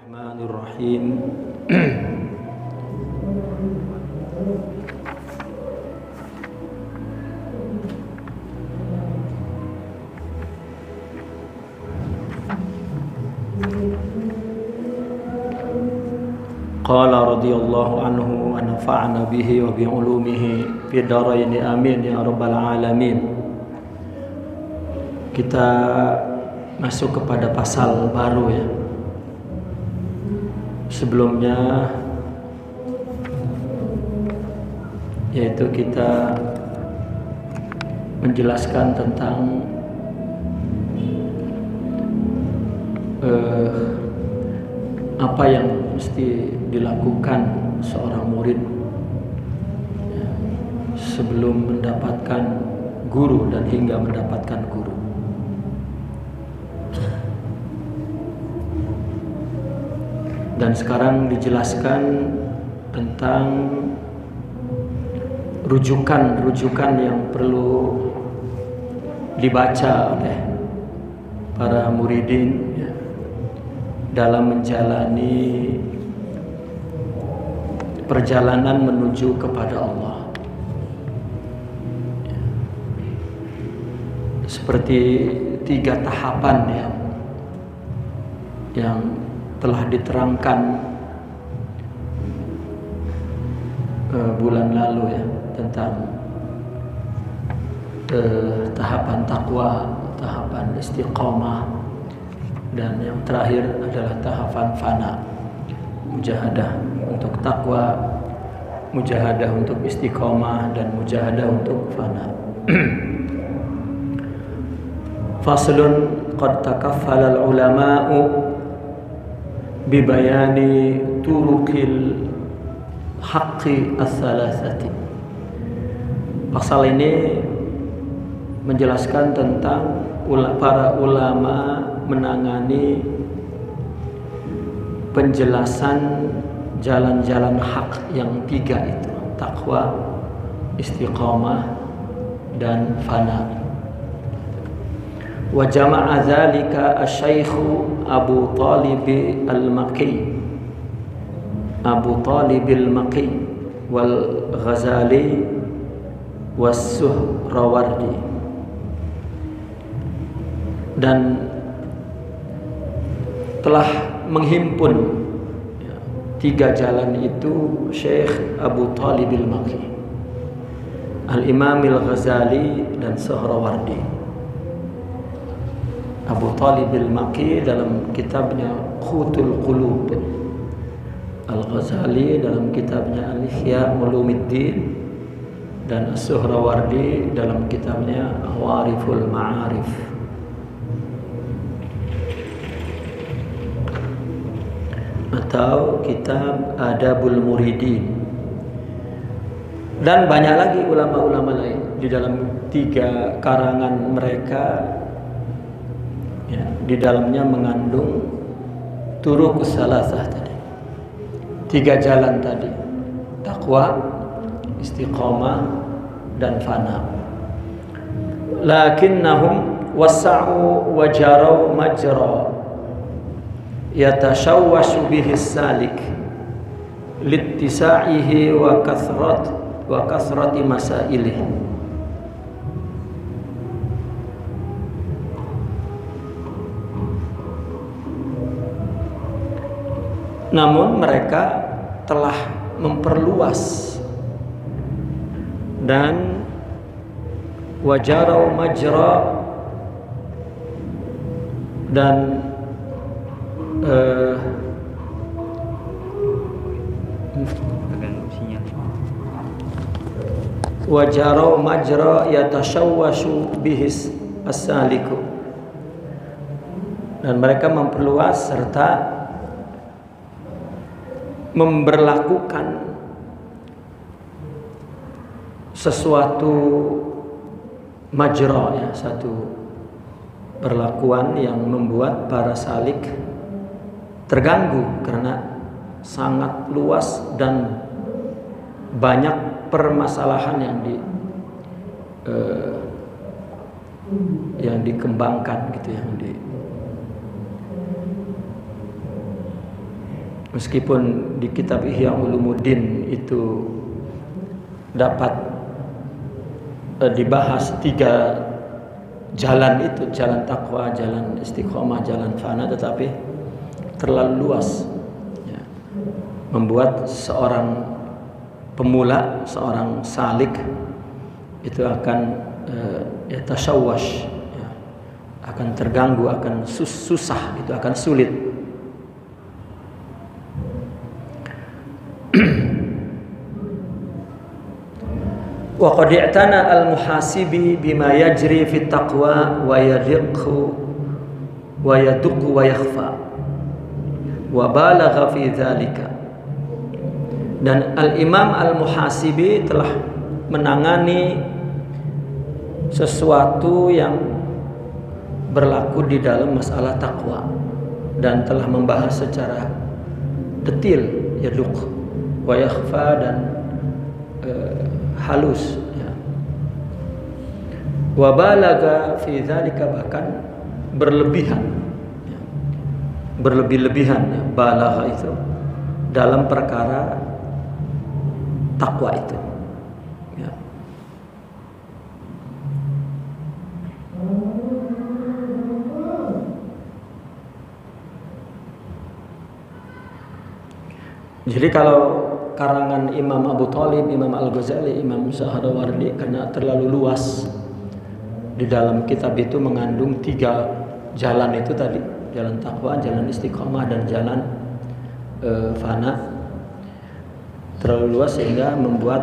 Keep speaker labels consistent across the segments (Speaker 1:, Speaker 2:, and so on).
Speaker 1: Bismillahirrahmanirrahim. Qala radhiyallahu anhu wa nafa'ana bihi wa bi ulumihi fid dharain amin ya rabbal alamin. Kita masuk kepada pasal baru ya. Sebelumnya yaitu kita menjelaskan tentang apa yang mesti dilakukan seorang murid ya, sebelum mendapatkan guru dan hingga mendapatkan guru. Dan sekarang dijelaskan tentang rujukan yang perlu dibaca oleh para muridin ya, dalam menjalani perjalanan menuju kepada Allah. Ya. Seperti 3 tahapan ya, yang telah diterangkan bulan lalu ya, tentang tahapan takwa, tahapan istiqomah, dan yang terakhir adalah tahapan fana, mujahadah untuk takwa, mujahadah untuk istiqomah, dan mujahadah untuk fana. Faslun qad takaffala al-ulama'u bibayani turuqil haqqi as-salasati. Pasal ini menjelaskan tentang para ulama menangani penjelasan jalan-jalan hak yang 3 itu, takwa, istiqamah, dan fana. Wa jama'a dzalika asy-syaikh Abu Talib al-Maqi wal Ghazali was Suhrawardi. Dan telah menghimpun 3 jalan itu Syekh Abu Talib al-Maqi, Al-Imam al-Ghazali, dan Suhrawardi. Abu Talib al-Maqi dalam kitabnya Khutul Qulub, Al-Ghazali dalam kitabnya Al-Ihya Ulumuddin, dan As-Suhrawardi dalam kitabnya Awariful Ma'arif. Atau kitab Adabul Muridin. Dan banyak lagi ulama-ulama lain di dalam 3 karangan mereka ya, di dalamnya mengandung turuq salasah tadi, 3 jalan tadi, takwa, istiqamah, dan fana. Lakinnahum wasa'u wa jarau majra yatashawwashu bihi salik littisa'ihi wa kathrati masailihi. Namun mereka telah memperluas dan wajarau majra, dan wajarau majra yatashawwashu bihis as-saliku, dan mereka memperluas serta memberlakukan sesuatu majra ya, satu perlakuan yang membuat para salik terganggu karena sangat luas dan banyak permasalahan yang dikembangkan gitu, Meskipun di kitab Ihya Ulumuddin itu dapat dibahas 3 jalan itu, jalan takwa, jalan istiqomah, jalan fana, tetapi terlalu luas ya, membuat seorang pemula, seorang salik itu akan tasawwash ya, akan terganggu, akan susah, itu akan sulit. Wa qad i'tana al-muhasibi bima yajri fi taqwa wa yadhiqu wa yaduqu wa yakhfa wa balagha fi dhalika. Dan al-imam al-muhasibi telah menangani sesuatu yang berlaku di dalam masalah takwa dan telah membahas secara detil, yaduq wa yakhfa, dan halus ya. Wa balagha fi dzalika, bahkan berlebihan ya. Berlebih-lebihan ya. Balagha itu dalam perkara takwa itu ya. Jadi kalau karangan Imam Abu Thalib, Imam Al-Ghazali, Imam Sahrawardi, karena terlalu luas, di dalam kitab itu mengandung 3 jalan itu tadi, jalan takwa, jalan istiqomah, dan jalan fana, terlalu luas sehingga membuat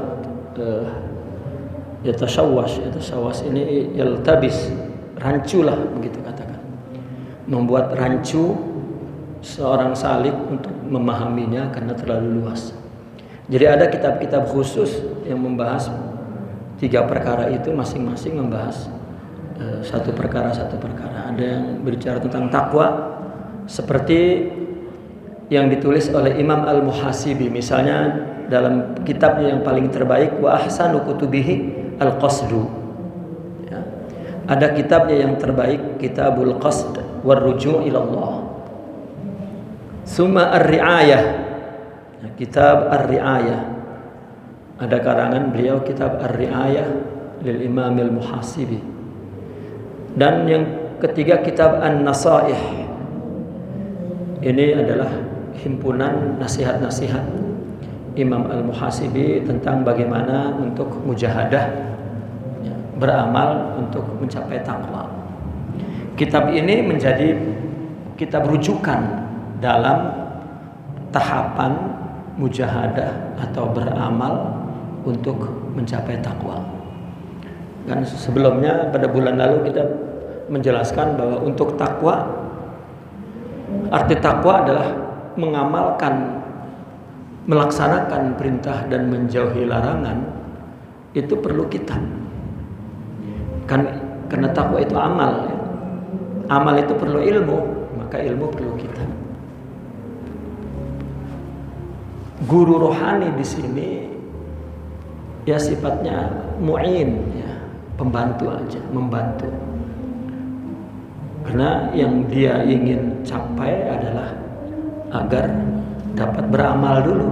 Speaker 1: yatasawwas ini yaltabis, rancu lah begitu katakan, membuat rancu seorang salik untuk memahaminya karena terlalu luas. Jadi ada kitab-kitab khusus yang membahas 3 perkara itu, masing-masing membahas satu perkara. Ada yang berbicara tentang takwa seperti yang ditulis oleh Imam Al-Muhasibi, misalnya dalam kitabnya yang paling terbaik, wa ahsanu kutubihi al-qasdu ya. Ada kitabnya yang terbaik, Kitabul Qasd war Ruju' ila Allah. Summa ar-ri'ayah, kitab Ar-Ri'ayah, ada karangan beliau kitab Ar-Ri'ayah lil Imam Al-Muhasibi. Dan yang ketiga kitab An-Nasaih, ini adalah himpunan nasihat-nasihat Imam Al-Muhasibi tentang bagaimana untuk mujahadah ya, beramal untuk mencapai takwa. Kitab ini menjadi kitab rujukan dalam tahapan mujahadah atau beramal untuk mencapai takwa. Dan sebelumnya pada bulan lalu kita menjelaskan bahwa untuk takwa, arti takwa adalah mengamalkan, melaksanakan perintah dan menjauhi larangan. Itu perlu kita. Karena takwa itu amal ya. Amal itu perlu ilmu, maka ilmu perlu kita. Guru rohani di sini ya sifatnya mu'in ya, pembantu aja, membantu. Karena yang dia ingin capai adalah agar dapat beramal dulu.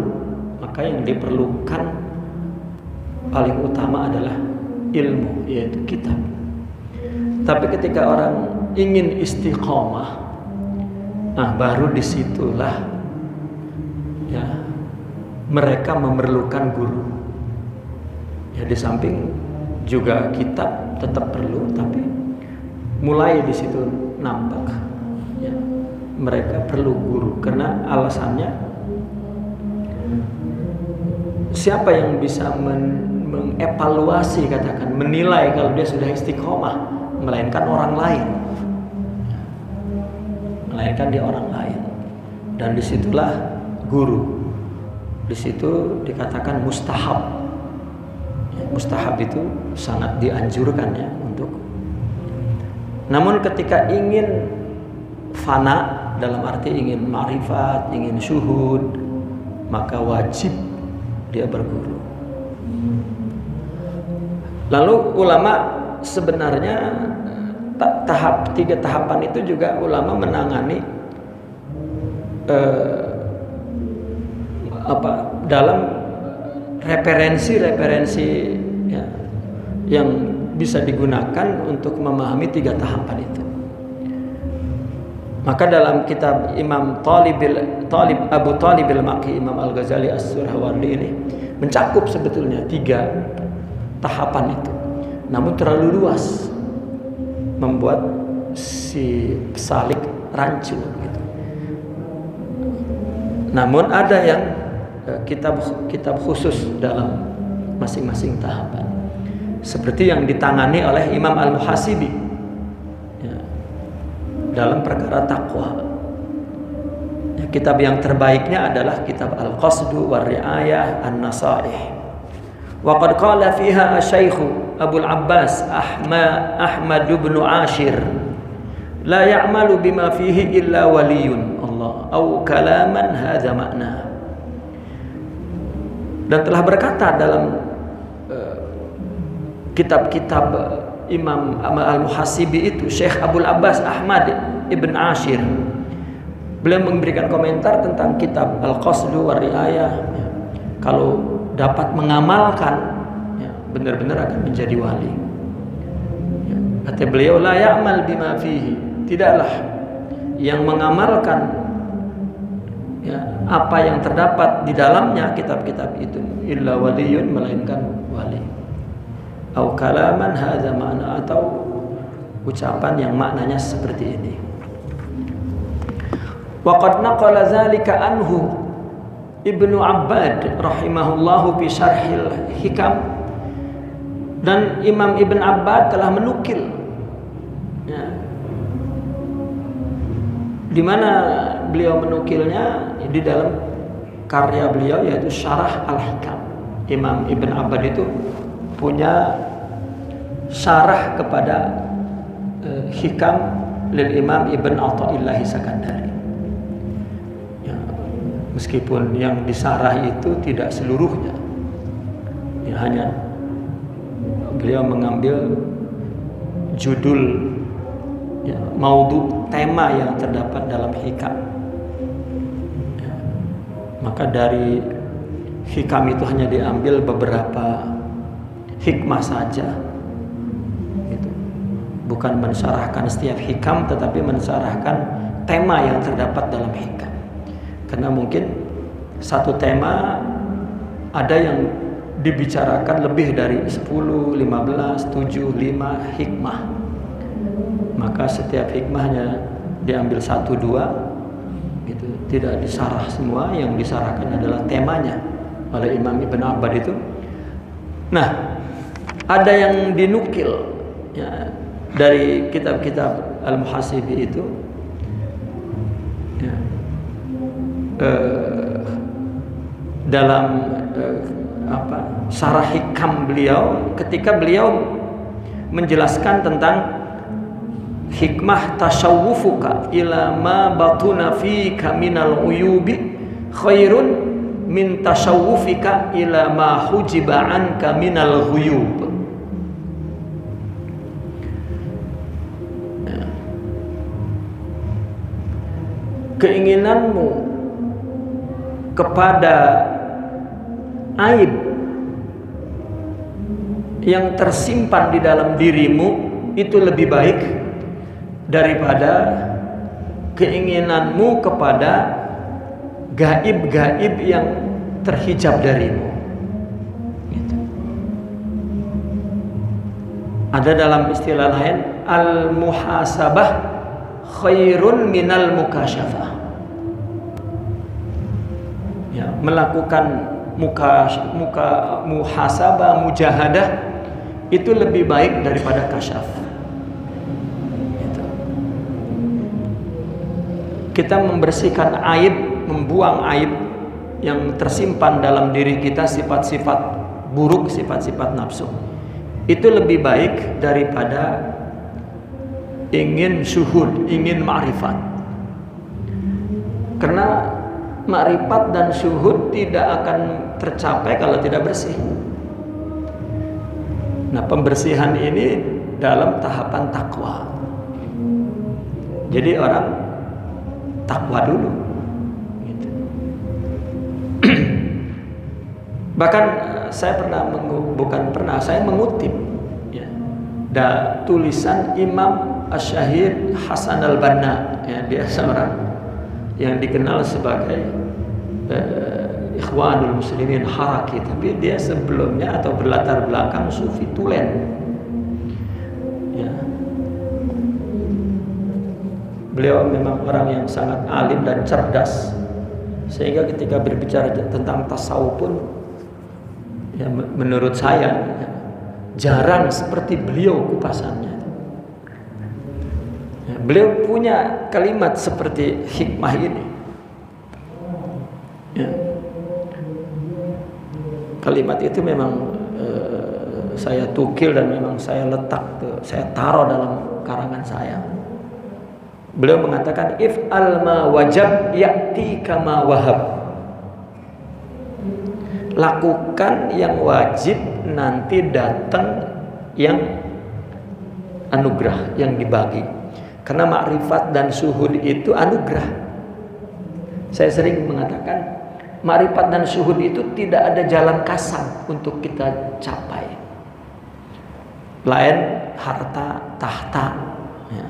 Speaker 1: Maka yang diperlukan paling utama adalah ilmu, yaitu kitab. Tapi ketika orang ingin istiqomah, nah baru disitulah ya mereka memerlukan guru. Ya di samping juga kitab tetap perlu, tapi mulai di situ nampak ya, mereka perlu guru. Karena alasannya, siapa yang bisa mengevaluasi, katakan menilai kalau dia sudah istiqomah, melainkan orang lain, melainkan dia orang lain. Dan disitulah guru. Di situ dikatakan mustahab. Ya, mustahab itu sangat dianjurkan ya untuk. Namun ketika ingin fana, dalam arti ingin ma'rifat, ingin syuhud, maka wajib dia berguru. Lalu ulama sebenarnya tiga tahapan itu juga ulama menangani dalam referensi ya, yang bisa digunakan untuk memahami 3 tahapan itu. Maka dalam kitab Imam Abu Talib al-Maqi, Imam Al-Ghazali As-Surhawardi ini mencakup sebetulnya 3 tahapan itu, namun terlalu luas membuat si salik rancu gitu. Namun ada yang kitab khusus dalam masing-masing tahapan, seperti yang ditangani oleh Imam Al-Muhasibi ya, dalam perkara takwa. Ya, kitab yang terbaiknya adalah kitab Al-Qasdu wa Ri'ayah An-Nasaih. Wa qad qala fiha Asy-Syaikh Abul Abbas Ahmad bin Ashir, la ya'malu bima fihi illa waliyun Allah au kalaman hadza makna. Dan telah berkata dalam kitab-kitab Imam Al-Muhasibi itu, Syekh Abul Abbas Ahmad ibn Ashir, beliau memberikan komentar tentang kitab Al-Qasdu wa Ri'ayah, ya, kalau dapat mengamalkan ya, benar-benar akan menjadi wali ya. Kata beliau, la ya'mal bima fihi, tidaklah yang mengamalkan ya, apa yang terdapat di dalamnya kitab-kitab itu illa waliyun, melainkan wali, au kalaman hadza makna, atau ucapan yang maknanya seperti ini. Wa qad naqala dzalika anhu Ibnu Abbad rahimahullahu fi Syarhil Hikam, dan Imam Ibn Abbad telah menukil ya, di mana beliau menukilnya di dalam karya beliau, yaitu Syarah Al-Hikam. Imam Ibn Abbad itu punya syarah kepada Hikam lil Imam Ibn Athaillah Sakandari ya, meskipun yang disarah itu tidak seluruhnya ya, hanya beliau mengambil judul ya, maudhu, tema yang terdapat dalam Hikam ya, maka dari Hikam itu hanya diambil beberapa hikmah saja gitu. Bukan mensyarahkan setiap hikam, tetapi mensyarahkan tema yang terdapat dalam hikam. Karena mungkin satu tema ada yang dibicarakan lebih dari 10, 15, 7, 5 hikmah. Maka setiap hikmahnya diambil 1, 2 gitu. Tidak disarah semua, yang disarahkan adalah temanya oleh Imam Ibn Abbad itu. Nah, ada yang dinukil ya, dari kitab-kitab Al-Muhasibi itu ya, dalam syarah hikam beliau, ketika beliau menjelaskan tentang hikmah tasawwufuka ila ma batuna fika minal uyubi khairun min tasawwufika ila ma hujiba anka minal ghuyub. Keinginanmu kepada aib yang tersimpan di dalam dirimu itu lebih baik daripada keinginanmu kepada gaib-gaib yang terhijab darimu gitu. Ada dalam istilah lain, al-muhasabah khairun minal mukasyafah ya, melakukan muhasabah, mujahadah itu lebih baik daripada kasyaf gitu. Kita membersihkan aib, membuang aib yang tersimpan dalam diri kita, sifat-sifat buruk, sifat-sifat nafsu, itu lebih baik daripada ingin syuhud, ingin ma'rifat. Karena ma'rifat dan syuhud tidak akan tercapai kalau tidak bersih. Nah, pembersihan ini dalam tahapan takwa. Jadi orang takwa dulu. Bahkan saya saya mengutip ya, tulisan Imam Asy-Syahid Hasan al-Banna ya, dia seorang yang dikenal sebagai Ikhwanul Muslimin Haraki, tapi dia sebelumnya atau berlatar belakang Sufi Tulen ya. Beliau memang orang yang sangat alim dan cerdas, sehingga ketika berbicara tentang tasawuf pun ya, menurut saya ya, jarang seperti beliau kupasannya ya. Beliau punya kalimat seperti hikmah ini ya. Kalimat itu memang saya tukil dan memang saya saya taruh dalam karangan saya. Beliau mengatakan, if'al ma wajab ya'ti kama wahab. Lakukan yang wajib, nanti datang yang anugerah, yang dibagi. Karena makrifat dan syuhud itu anugerah. Saya sering mengatakan, makrifat dan syuhud itu tidak ada jalan kasar untuk kita capai. Lain harta, tahta, ya,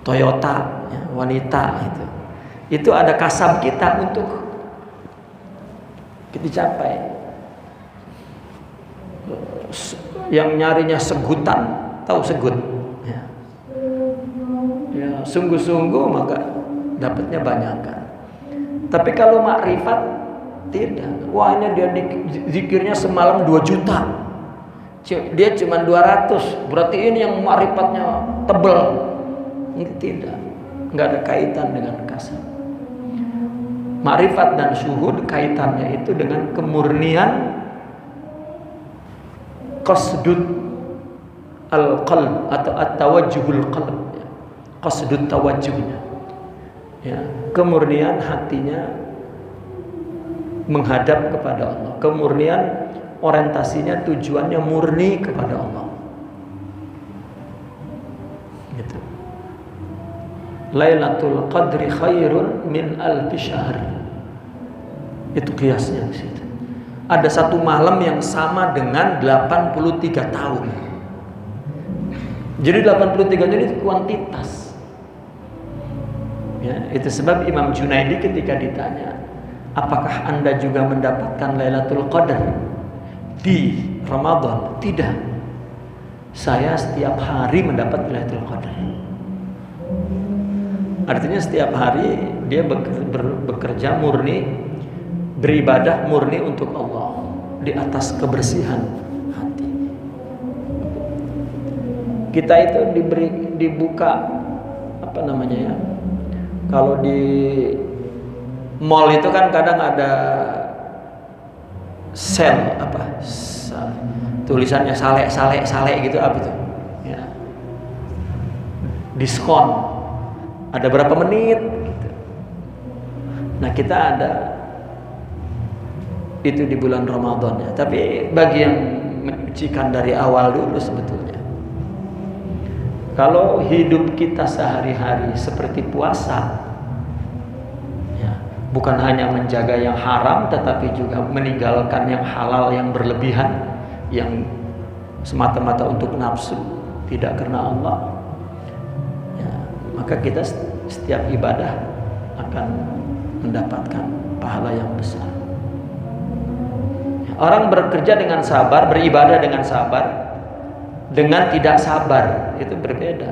Speaker 1: Toyota, ya, wanita itu ada kasab kita untuk kita capai. Yang nyarinya segutan, tahu segut? Ya, ya sungguh-sungguh maka dapatnya banyak kan. Tapi kalau makrifat tidak. Wah, ini dia zikirnya semalam 2 juta. Dia cuma 200. Berarti ini yang makrifatnya tebel. Ini tidak. Enggak ada kaitan dengan kasar. Makrifat dan syuhud kaitannya itu dengan kemurnian qasdud al-qalb atau at-tawajjuhul qalb. Qasdud tawajjuhnya. Ya, kemurnian hatinya menghadap kepada Allah, kemurnian orientasinya, tujuannya murni kepada Allah. Gitu. Lailatul Qadri khairun min alfi syahr. Itu kiasnya di situ. Ada satu malam yang sama dengan 83 tahun. Jadi 83 itu kuantitas. Ya, itu sebab Imam Junaidi ketika ditanya, apakah Anda juga mendapatkan Lailatul Qadar di Ramadan? Tidak. Saya setiap hari mendapat Lailatul Qadar. Artinya setiap hari dia bekerja murni, beribadah murni untuk Allah di atas kebersihan hati. Kita itu dibuka apa namanya ya? Kalau di mall itu kan kadang ada sale apa? Tulisannya sale gitu apa itu? Ya. Diskon. Ada berapa menit gitu. Nah, kita ada itu di bulan Ramadan ya. Tapi bagi yang menyucikan dari awal dulu sebetulnya. Kalau hidup kita sehari-hari seperti puasa, ya, bukan hanya menjaga yang haram, tetapi juga meninggalkan yang halal yang berlebihan, yang semata-mata untuk nafsu, tidak karena Allah, ya, maka kita setiap ibadah akan mendapatkan pahala yang besar. Orang bekerja dengan sabar, beribadah dengan sabar, dengan tidak sabar itu berbeda.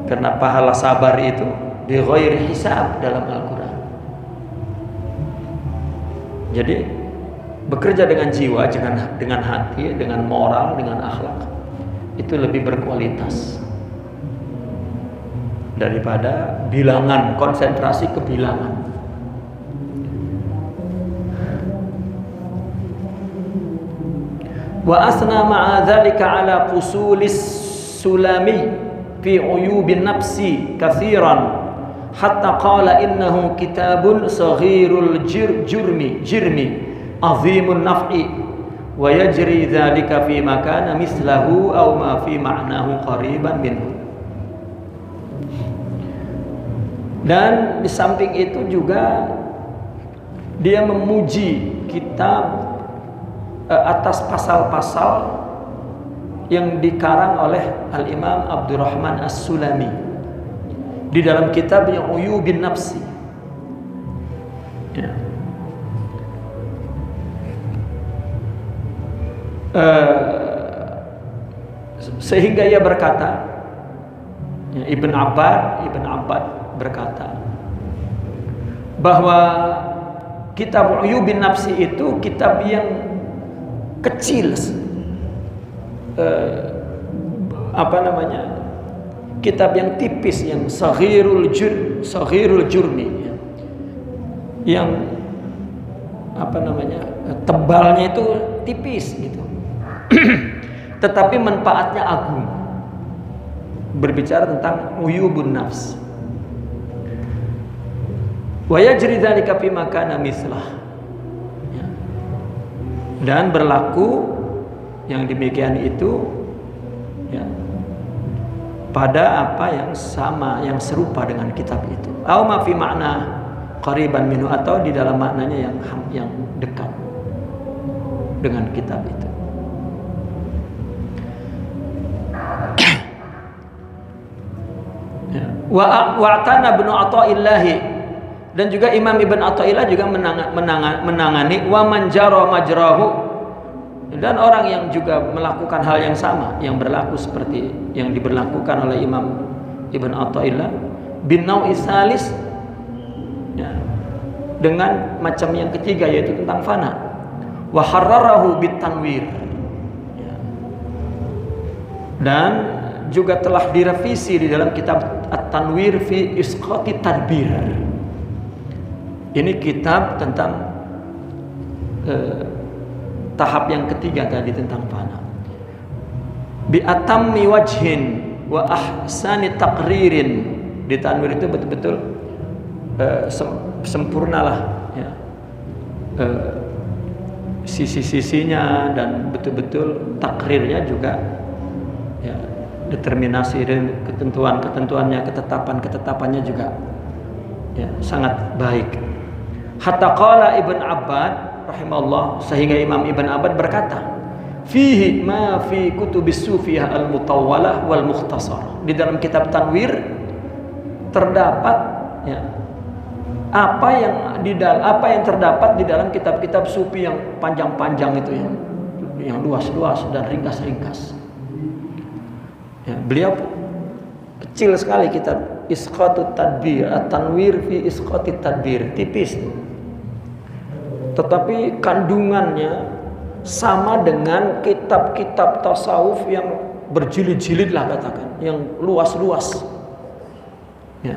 Speaker 1: Karena pahala sabar itu bi ghairi hisab dalam Al-Quran. Jadi bekerja dengan jiwa, dengan hati, dengan moral, dengan akhlak, itu lebih berkualitas daripada bilangan, konsentrasi ke bilangan. Wa asna ma'a dzalika ala qusulis sulami fi uyubin nafsi katsiran hatta qala innahu kitabun saghirul jirmi azimun naf'i wa yajri dzalika fi makana mislahu aw ma fi ma'nahu qariban minhu. Dan di samping itu juga dia memuji kitab atas pasal-pasal yang dikarang oleh Al-Imam Abdurrahman As-Sulami di dalam kitabnya Uyubin Nafsi. Ya. Sehingga ia berkata, ya, Ibn Abbad berkata bahwa kitab Uyubin Nafsi itu kitab yang kecil, kitab yang tipis, yang saghirul jurmi, ya. Yang tebalnya itu tipis gitu. Tetapi manfaatnya agung. Berbicara tentang uyubun nafs. Wa yajri dzalika fi makana mislah. Ya. Dan berlaku yang demikian itu, ya, pada apa yang sama, yang serupa dengan kitab itu. Au ma fi makna qariban minhu, atau di dalam maknanya yang dekat dengan kitab itu. Wa'tana Ibnu Athaillah, dan juga Imam Ibn Athaillah juga menangani wa man jara majrahu, dan orang yang juga melakukan hal yang sama, yang berlaku seperti yang diberlakukan oleh Imam Ibn Athaillah bin nau'is salis, ya, dengan macam yang ketiga, yaitu tentang fana. Wa harrarahu bitanwir, ya. Dan juga telah direvisi di dalam kitab At-Tanwir fi Isqati Tadbir. Ini kitab tentang tahap yang ketiga tadi, tentang fana. Bi atammi wajhin wa ahsani taqririn. Di Tanwir itu betul-betul sempurnalah, ya, sisi-sisinya, dan betul-betul takrirnya juga, ya, determinasi dan ketentuannya, ketetapannya juga, ya, sangat baik. Hatta qala Ibn Abbad rahimahullah, sehingga Imam Ibn Abbad berkata, fihi ma fi kutubis sufiyah al-mutawwalah wal mukhtasar. Di dalam kitab Tanwir terdapat, ya, apa yang terdapat di dalam kitab-kitab sufi yang panjang-panjang itu, yang luas-luas dan ringkas-ringkas. Ya, beliau kecil sekali kitab Isqatut Tadbir, At-Tanwir fi Isqatut Tadbir, tipis. Tetapi kandungannya sama dengan kitab-kitab tasawuf yang berjilid-jilid lah, katakan, yang luas-luas. Ya.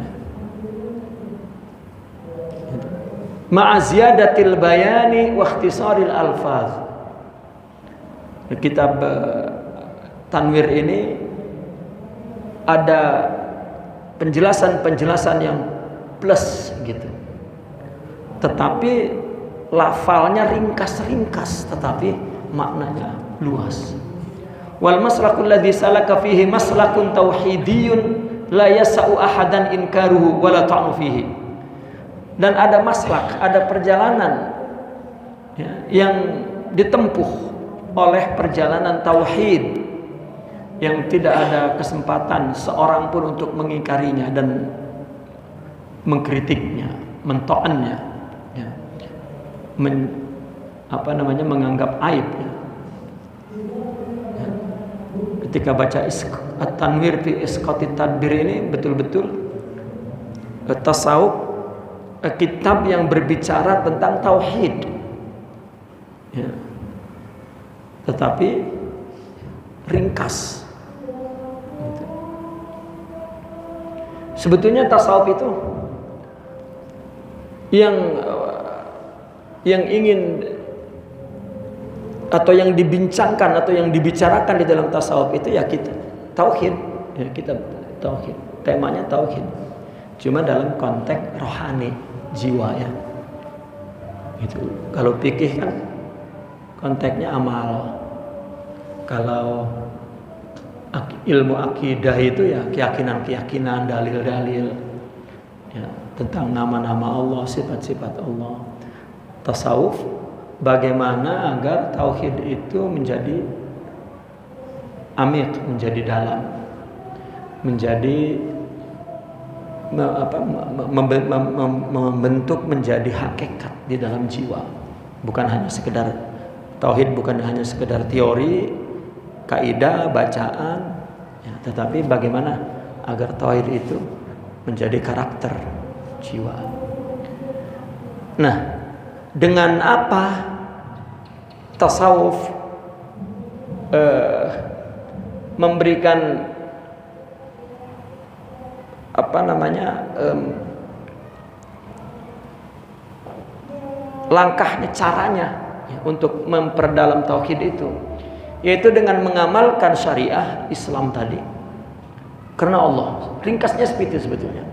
Speaker 1: Ma'aziyadatil bayani wa ikhtisaril alfaz. Kitab Tanwir ini ada penjelasan-penjelasan yang plus gitu, tetapi lafalnya ringkas-ringkas, tetapi maknanya luas. Wal maslakul ladzi salaka fihi maslakun tauhidiyun la yasau ahadan inkaruhu wala ta'nu fihi. Dan ada maslak, ada perjalanan, ya, yang ditempuh oleh perjalanan tauhid, yang tidak ada kesempatan seorang pun untuk mengingkarinya dan mengkritiknya, mentoannya, ya, menganggap aib, ya. Ya. Ketika baca At-Tanwir fi Isqati Tadbir ini, betul-betul tasawuf, kitab yang berbicara tentang tauhid, ya, tetapi ringkas. Sebetulnya tasawuf itu yang ingin atau yang dibincangkan atau yang dibicarakan di dalam tasawuf itu, ya, kita tauhid, ya, kita tauhid, temanya tauhid, cuma dalam konteks rohani, jiwa, ya. Itu kalau fikih kan konteksnya amal. Kalau ilmu akidah itu, ya, keyakinan-keyakinan, dalil-dalil, ya, tentang nama-nama Allah, sifat-sifat Allah. tasawuf, bagaimana agar tauhid itu menjadi amik, menjadi dalam, menjadi membentuk menjadi hakikat di dalam jiwa. Bukan hanya sekedar tauhid, bukan hanya sekedar teori, kaidah, bacaan, ya, tetapi bagaimana agar tauhid itu menjadi karakter jiwa. Nah, dengan apa tasawuf memberikan langkahnya, caranya ya, untuk memperdalam tauhid itu, yaitu dengan mengamalkan syariah Islam tadi karena Allah. Ringkasnya seperti itu sebetulnya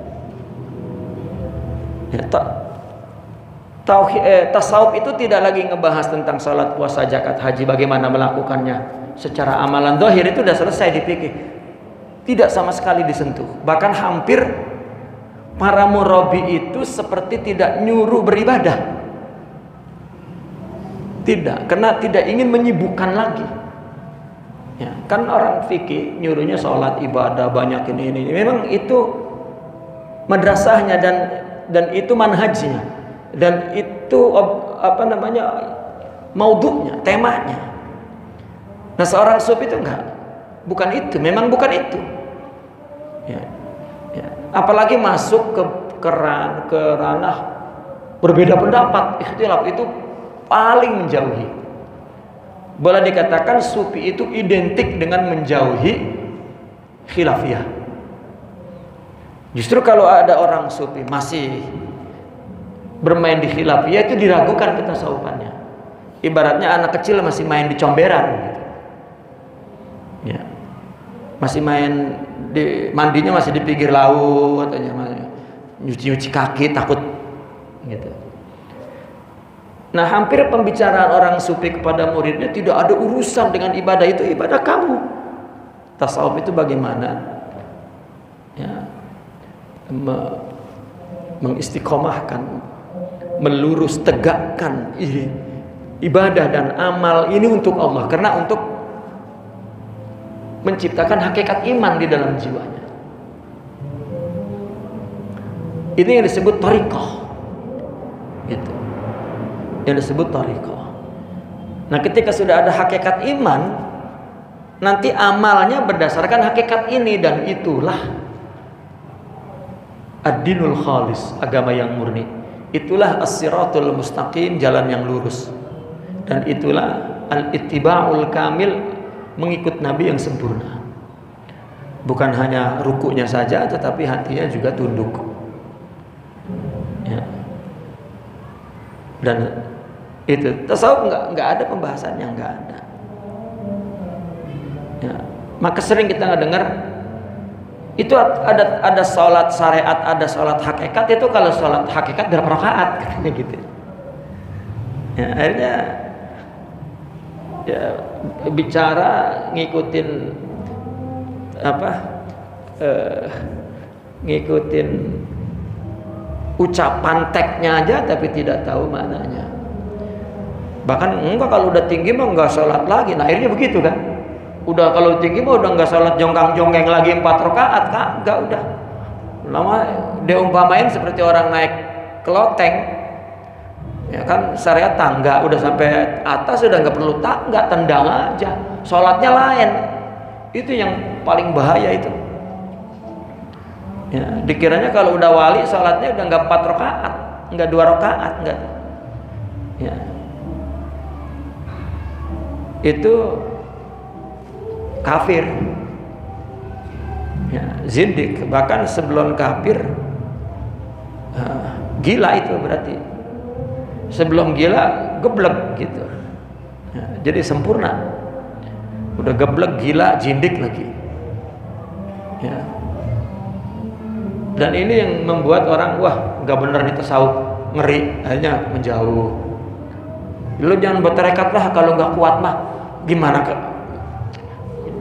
Speaker 1: ya, tasawuf itu tidak lagi ngebahas tentang salat, puasa, zakat, haji, bagaimana melakukannya secara amalan zahir, itu sudah selesai dipikir. Tidak sama sekali disentuh. Bahkan hampir para murabi itu seperti tidak nyuruh beribadah. Tidak, karena tidak ingin menyibukkan lagi. Ya, kan orang fikih nyuruhnya sholat, ibadah, banyak ini. Memang itu madrasahnya dan itu manhajnya. Dan itu maudhu'nya, temanya. Nah, seorang sufi itu bukan itu, memang bukan itu. Ya. Apalagi masuk ke ranah berbeda pendapat, ikhtilaf, itu paling menjauhi. Boleh dikatakan sufi itu identik dengan menjauhi khilafiyah. Justru kalau ada orang sufi masih bermain di khilafiyah, itu diragukan ketasawufannya. Ibaratnya anak kecil masih main di comberan gitu. Ya. Masih main mandinya masih di pinggir laut, nyuci kaki takut gitu. Nah, hampir pembicaraan orang sufi kepada muridnya tidak ada urusan dengan ibadah, itu ibadah kamu. Tasawuf itu bagaimana ya, mengistiqomahkan, melurus tegakkan ibadah dan amal ini untuk Allah, karena untuk menciptakan hakikat iman di dalam jiwanya. Ini yang disebut thariqah. Gitu. Yang disebut thariqah. Nah, ketika sudah ada hakikat iman, nanti amalnya berdasarkan hakikat ini, dan itulah ad-dinul khalis, agama yang murni. Itulah as-siratul mustaqim, jalan yang lurus. Dan itulah al-ittiba'ul kamil, mengikut Nabi yang sempurna. Bukan hanya rukuknya saja, tetapi hatinya juga tunduk. Ya. Dan itu tasawuf nggak ada pembahasannya, nggak ada. Ya. Maka sering kita nggak dengar itu ada sholat syariat, ada sholat hakikat. Itu kalau sholat hakikat berapa rakaat katanya gitu. Ya, akhirnya ya bicara ngikutin ngikutin ucapan teksnya aja, tapi tidak tahu maknanya. Bahkan enggak, kalau udah tinggi mah enggak sholat lagi. Nah, akhirnya begitu kan. Udah kalau tinggi mah udah enggak sholat jongkang-jongkeng lagi 4 rakaat, kagak udah. Lama dia umpamain seperti orang naik ke loteng. Ya kan, syariat tangga udah sampai atas udah nggak perlu tangga, tendang aja, sholatnya lain. Itu yang paling bahaya itu. Ya, dikiranya kalau udah wali sholatnya udah nggak 4 rakaat, nggak 2 rakaat, nggak. Ya, itu kafir. Ya, zindik. Bahkan sebelum kafir, gila itu berarti. Sebelum gila, geblek gitu. Ya, jadi sempurna. Udah geblek, gila, jindik lagi. Ya. Dan ini yang membuat orang, wah, nggak bener nih tasawuf, ngeri, akhirnya menjauh. Lu jangan bertarekat lah kalau nggak kuat mah. Gimana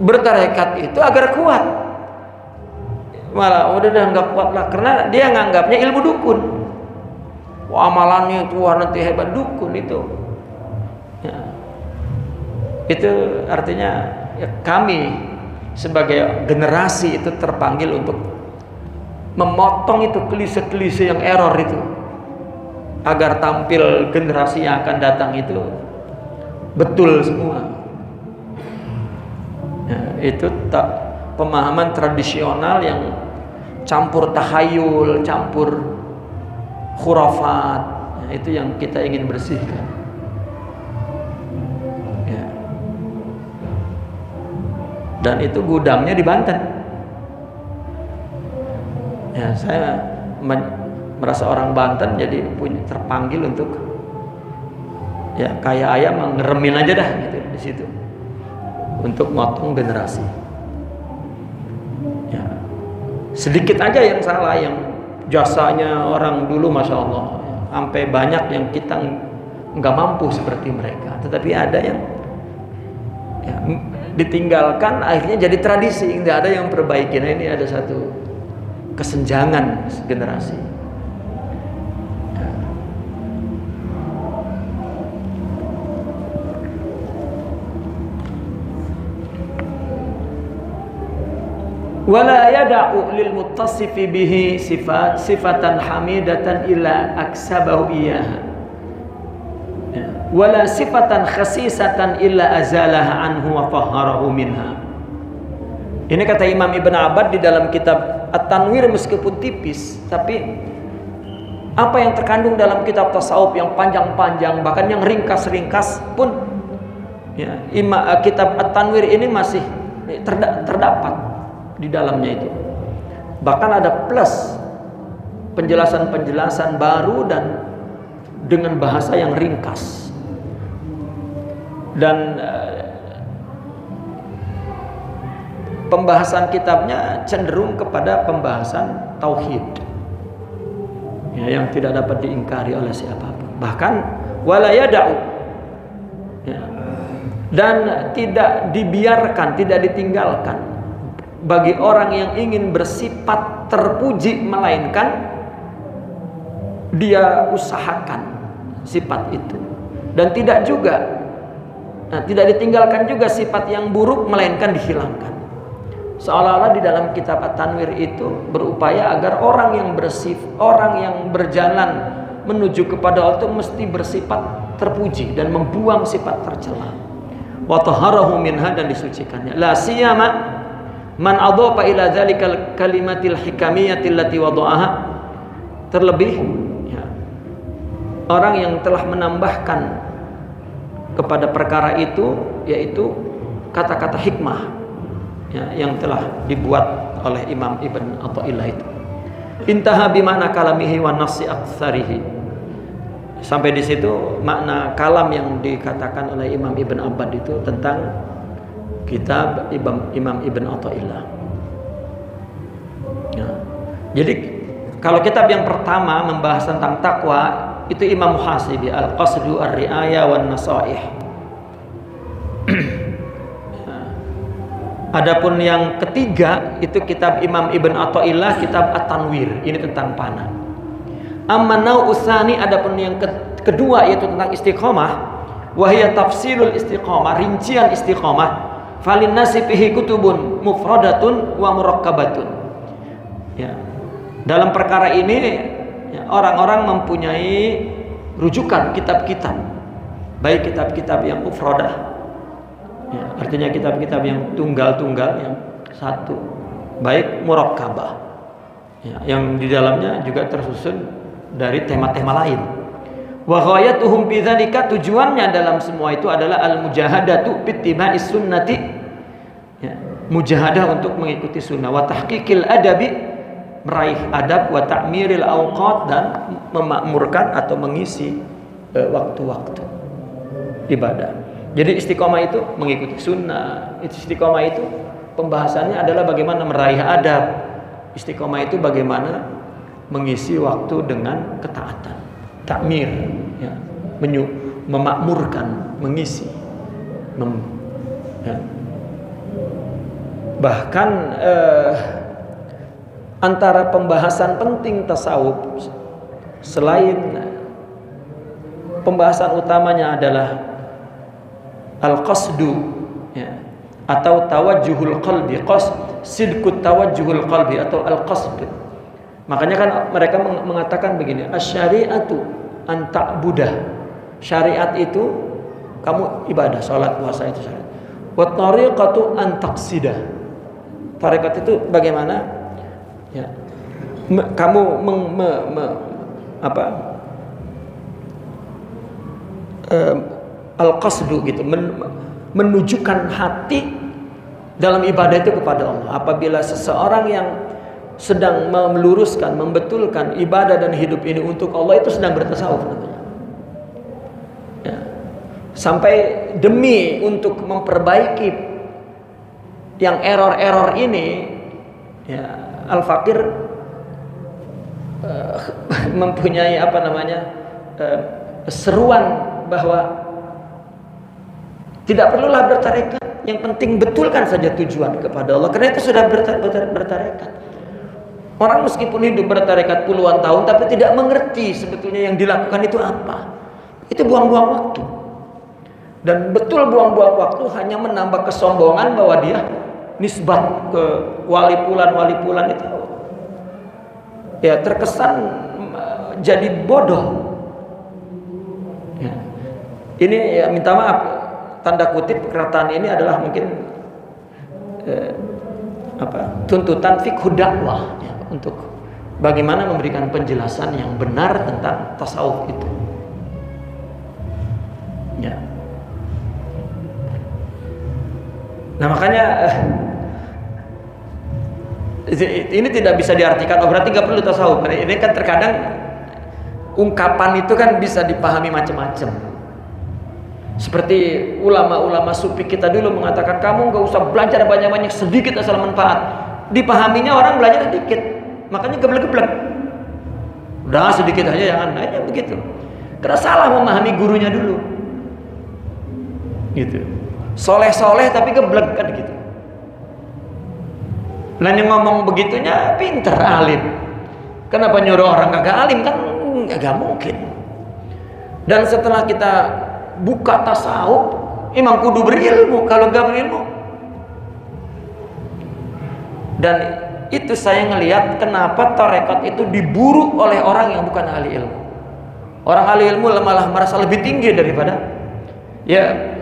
Speaker 1: bertarekat itu agar kuat? Malah udah nggak kuat lah, karena dia nganggapnya ilmu dukun. amalannya itu wah nanti hebat, dukun itu. Ya. Itu artinya ya, kami sebagai generasi itu terpanggil untuk memotong itu klise-klise yang error itu, agar tampil generasi yang akan datang itu betul semua. Ya, itu tak pemahaman tradisional yang campur tahayul, campur khurafat, ya, itu yang kita ingin bersihkan. Ya. Dan itu gudangnya di Banten. Ya, saya merasa orang Banten jadi terpanggil untuk ya kayak ayam ngeremin aja dah gitu di situ untuk motong generasi. Ya. Sedikit aja yang salah, yang jasanya orang dulu masya Allah ya, sampai banyak yang kita nggak mampu seperti mereka, tetapi ada yang ya, ditinggalkan akhirnya jadi tradisi, nggak ada yang perbaiki. Nah, ini ada satu kesenjangan generasi. Wala yada'u lil muttasifi bihi sifatan hamidatan illa aksabahu iyaha wala sifatan khasisatan illa azalaha anhu wa tahharahu minha. Ini kata Imam Ibn Abbad di dalam kitab At-Tanwir, meskipun tipis, tapi apa yang terkandung dalam kitab tasawuf yang panjang-panjang, bahkan yang ringkas-ringkas pun ya, kitab At-Tanwir ini masih terdapat di dalamnya itu. Bahkan ada plus penjelasan-penjelasan baru dan dengan bahasa yang ringkas. Dan pembahasan kitabnya cenderung kepada pembahasan tauhid ya, yang tidak dapat diingkari oleh siapapun, bahkan wala yada'u ya, dan tidak dibiarkan, tidak ditinggalkan bagi orang yang ingin bersifat terpuji, melainkan dia usahakan sifat itu. Dan tidak juga tidak ditinggalkan juga sifat yang buruk, melainkan dihilangkan. Seolah-olah di dalam kitab At-Tanwir itu berupaya agar orang yang orang yang berjalan menuju kepada Allah itu mesti bersifat terpuji dan membuang sifat tercela. Wa tahharahu minha, dan disucikannya. La siyama man adhafa ila dzalikal kalimatil hikamiyati allati wada'aha, terlebih ya, orang yang telah menambahkan kepada perkara itu, yaitu kata-kata hikmah ya, yang telah dibuat oleh Imam Ibn Athaillah itu. Intaha bimana kalamihi wa nafsi aktsarihi. Sampai di situ makna kalam yang dikatakan oleh Imam Ibn Abbad itu tentang kitab Imam Ibn Athaillah. Ya. Jadi kalau kitab yang pertama membahas tentang takwa itu Imam Muhasibi, Al-Qasdu Ar-Ri'ayah wan Nasaih. Adapun yang ketiga itu kitab Imam Ibn Athaillah, kitab At-Tanwir, ini tentang panah. Amma nau'usani, adapun yang kedua yaitu tentang istiqomah, wahiyya tafsilul istiqomah, rincian istiqomah. Falin nasi fihi kutubun mufradatun wa murakkabatun. Ya. Dalam perkara ini ya, orang-orang mempunyai rujukan kitab-kitab, baik kitab-kitab yang mufradah ya, artinya kitab-kitab yang tunggal-tunggal, yang satu, baik murakkabah ya, yang di dalamnya juga tersusun dari tema-tema lain. Wa ghayatuhum fi dzalika, tujuannya dalam semua itu adalah al-mujahadatu bittiba'is sunnati ya, mujahadah untuk mengikuti sunnah, wa tahqiqil adabi, meraih adab, wa ta'miril awqat, dan memakmurkan atau mengisi waktu-waktu ibadah. Jadi istiqomah itu mengikuti sunnah. Istiqomah itu pembahasannya adalah bagaimana meraih adab. Istiqomah itu bagaimana mengisi waktu dengan ketaatan. Takmir ya, memakmurkan, mengisi ya. Bahkan antara pembahasan penting tasawuf selain pembahasan utamanya adalah al-qasdu, ya, atau tawajjuhul qalbi, sidqut tawajjuhul qalbi atau al-qasd. Makanya kan mereka mengatakan begini, asy-syari'atu an ta'budah. Syariat itu kamu ibadah, salat, puasa itu syariat. Wa tariqatu an taqsidah. Tarekat itu bagaimana? Ya. Kamu al-qasdu gitu, menunjukkan hati dalam ibadah itu kepada Allah. Apabila seseorang yang sedang meluruskan, membetulkan ibadah dan hidup ini untuk Allah, itu sedang bertasawuf namanya. Ya. Sampai demi untuk memperbaiki yang error-error ini, ya, al-fakir mempunyai seruan bahwa tidak perlulah bertarekat, yang penting betulkan saja tujuan kepada Allah. Karena itu sudah bertarekat. Orang meskipun hidup bertarekat puluhan tahun tapi tidak mengerti sebetulnya yang dilakukan itu apa, itu buang-buang waktu. Dan betul buang-buang waktu hanya menambah kesombongan bahwa dia nisbat ke wali pulan itu, ya, terkesan jadi bodoh. Ya. Ini, ya, minta maaf, tanda kutip perkataan ini adalah mungkin tuntutan fikih dakwah, ya, untuk bagaimana memberikan penjelasan yang benar tentang tasawuf itu. Ya. Nah, makanya ini tidak bisa diartikan berarti nggak perlu tasawuf. Ini kan terkadang ungkapan itu kan bisa dipahami macam-macam. Seperti ulama-ulama sufi kita dulu mengatakan, kamu nggak usah belajar banyak-banyak, sedikit asal manfaat. Dipahaminya orang belajar sedikit, makanya geblek-geblek. Udah sedikit aja, jangan aja begitu. Karena salah memahami gurunya dulu. Gitu. Soleh-soleh tapi geblek kan gitu. Nah, yang ngomong begitunya pinter, alim. Kenapa nyuruh orang kagak alim? Kan nggak mungkin. Dan setelah kita buka tasawuf, emang kudu berilmu. Kalau nggak berilmu, dan itu saya ngelihat kenapa tarekat itu diburu oleh orang yang bukan ahli ilmu. Orang ahli ilmu malah merasa lebih tinggi daripada, ya.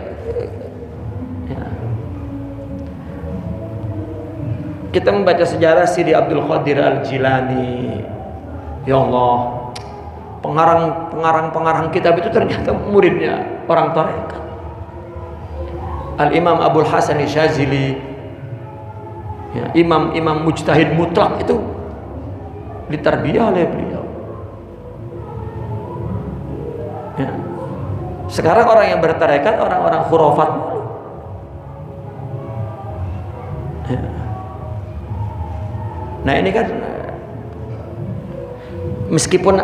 Speaker 1: Kita membaca sejarah Sidi Abdul Qadir Al-Jilani, ya Allah, pengarang kitab itu ternyata muridnya orang tarekat. Al-Imam Abul Hasan Syazili, ya, imam mujtahid mutlak, itu ditarbiyah oleh beliau. Ya. Sekarang orang yang bertarekat orang-orang khurafat. Ya. Nah, ini kan meskipun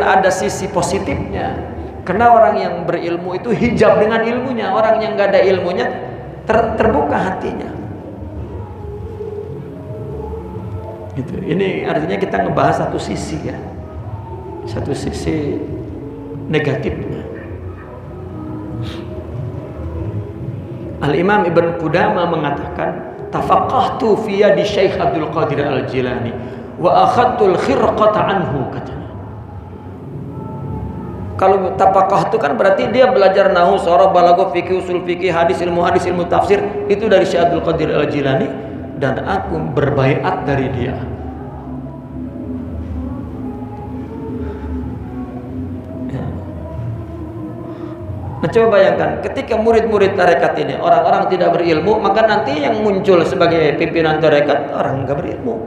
Speaker 1: ada sisi positifnya, karena orang yang berilmu itu hijab dengan ilmunya, orang yang nggak ada ilmunya terbuka hatinya. Gitu. Ini artinya kita ngebahas satu sisi, ya, satu sisi negatifnya. Al-Imam Ibn Qudamah mengatakan, tafaqahtu fi yadi Syekh Abdul Qadir Al-Jilani wa akhadtul khirqata anhu, katanya. Kalau tafaqah itu kan berarti dia belajar nahwu, sharaf, balaghah, fikih, usul fikih, hadis, ilmu tafsir, itu dari Syekh Abdul Qadir Al-Jilani, dan aku berbaiat dari dia. Nah, coba bayangkan ketika murid-murid tarekat ini orang-orang tidak berilmu, maka nanti yang muncul sebagai pimpinan tarekat orang nggak berilmu.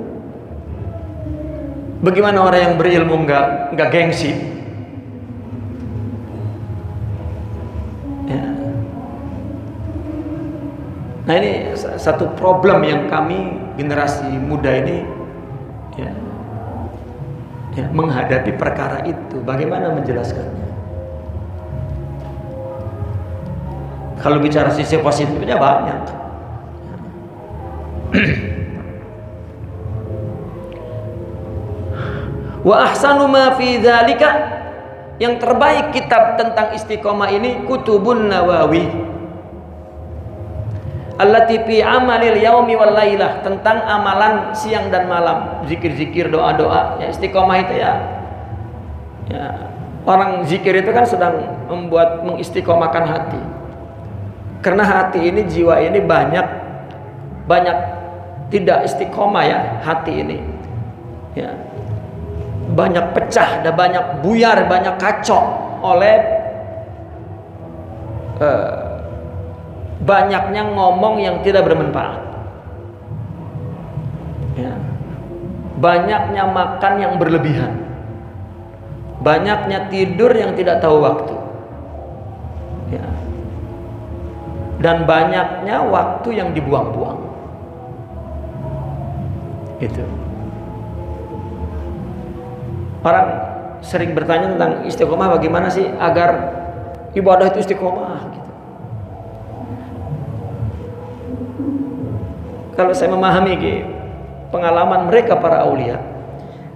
Speaker 1: Bagaimana orang yang berilmu nggak gengsi? Ya. Nah, ini satu problem yang kami generasi muda ini, ya, menghadapi perkara itu. Bagaimana menjelaskannya? Kalau bicara sisi positifnya banyak. Wa ahsanu ma fi dzalika Yang terbaik kitab tentang istiqomah ini Kutubun Nawawi allati fi amalil yaumi wal lailah, tentang amalan siang dan malam, zikir-zikir, doa-doa. Ya, istiqomah itu ya orang zikir itu kan sedang mengistiqomahkan hati. Karena hati ini, jiwa ini banyak tidak istiqomah ya, hati ini. Ya. Banyak pecah, dan banyak buyar, banyak kacau oleh banyaknya ngomong yang tidak bermanfaat. Ya. Banyaknya makan yang berlebihan. Banyaknya tidur yang tidak tahu waktu. Ya. Dan banyaknya waktu yang dibuang-buang. Itu. Orang sering bertanya tentang istiqomah, bagaimana sih agar ibadah itu istiqomah gitu. Kalau saya memahami pengalaman mereka para aulia,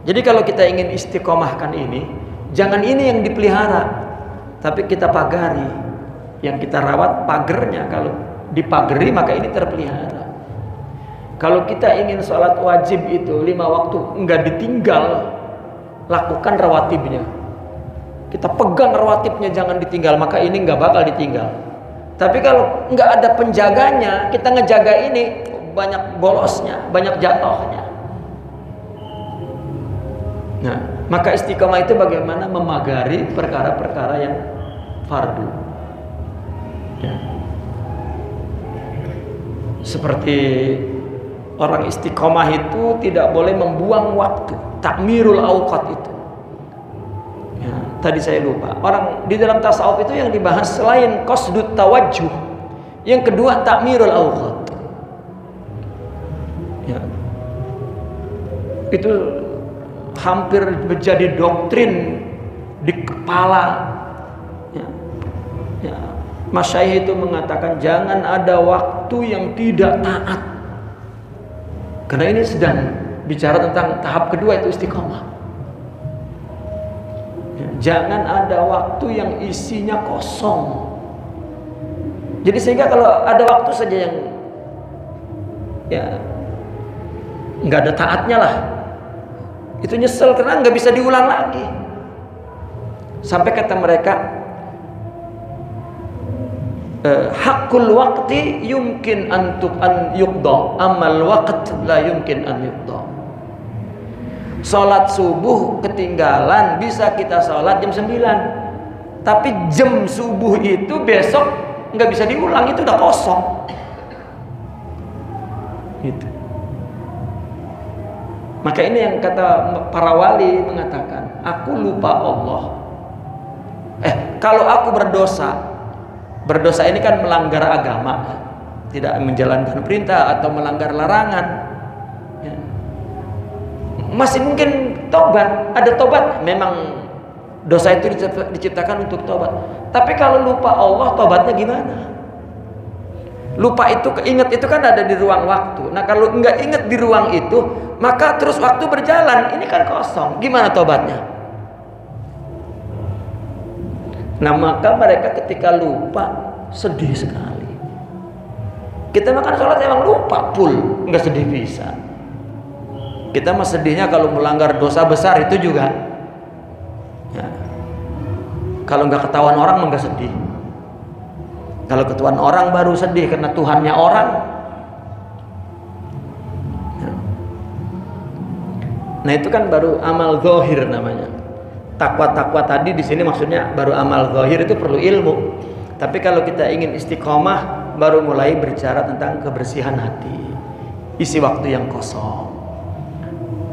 Speaker 1: jadi kalau kita ingin istiqomahkan ini, jangan ini yang dipelihara, tapi kita pagari, yang kita rawat pagernya. Kalau dipagari maka ini terpelihara. Kalau kita ingin sholat wajib itu 5 waktu enggak ditinggal, lakukan rawatibnya. Kita pegang rawatibnya, jangan ditinggal, maka ini nggak bakal ditinggal. Tapi kalau nggak ada penjaganya, kita ngejaga ini, banyak bolosnya, banyak jatuhnya. Nah, maka istiqomah itu bagaimana memagari perkara-perkara yang fardu. Ya. Seperti orang istiqomah itu tidak boleh membuang waktu, takmirul awqat itu. Ya, tadi saya lupa. Orang di dalam tasawuf itu yang dibahas selain qasdut tawajjuh, yang kedua takmirul awqat. Ya. Itu hampir menjadi doktrin di kepala. Ya. Ya. Masyayikh itu mengatakan jangan ada waktu yang tidak taat. Karena ini sedang bicara tentang tahap kedua, itu istiqomah. Ya, jangan ada waktu yang isinya kosong. Jadi sehingga kalau ada waktu saja yang ya nggak ada taatnya lah, itu nyesel karena nggak bisa diulang lagi. Sampai kata mereka, hakul waqti yumkin an yuqda, amal waqt la yumkin an yuqda. Salat subuh ketinggalan bisa kita salat jam 9. Tapi jam subuh itu besok nggak bisa diulang, itu udah kosong. Gitu. Maka ini yang kata para wali mengatakan, aku lupa Allah. Kalau aku berdosa ini kan melanggar agama, tidak menjalankan perintah atau melanggar larangan. Ya. Masih mungkin tobat, ada tobat. Memang dosa itu diciptakan untuk tobat. Tapi kalau lupa Allah, tobatnya gimana? Lupa itu, ingat itu kan ada di ruang waktu. Nah kalau nggak ingat di ruang itu, maka terus waktu berjalan, ini kan kosong. Gimana tobatnya? Nah maka mereka ketika lupa sedih sekali. Kita makan sholat emang lupa full, nggak sedih bisa. Kita mah sedihnya kalau melanggar dosa besar itu juga. Ya. Kalau nggak ketahuan orang mah nggak sedih. Kalau ketahuan orang baru sedih karena Tuhannya orang. Ya. Nah itu kan baru amal zahir namanya. Takwa tadi di sini maksudnya baru amal zahir, itu perlu ilmu. Tapi kalau kita ingin istiqomah, baru mulai berbicara tentang kebersihan hati, isi waktu yang kosong,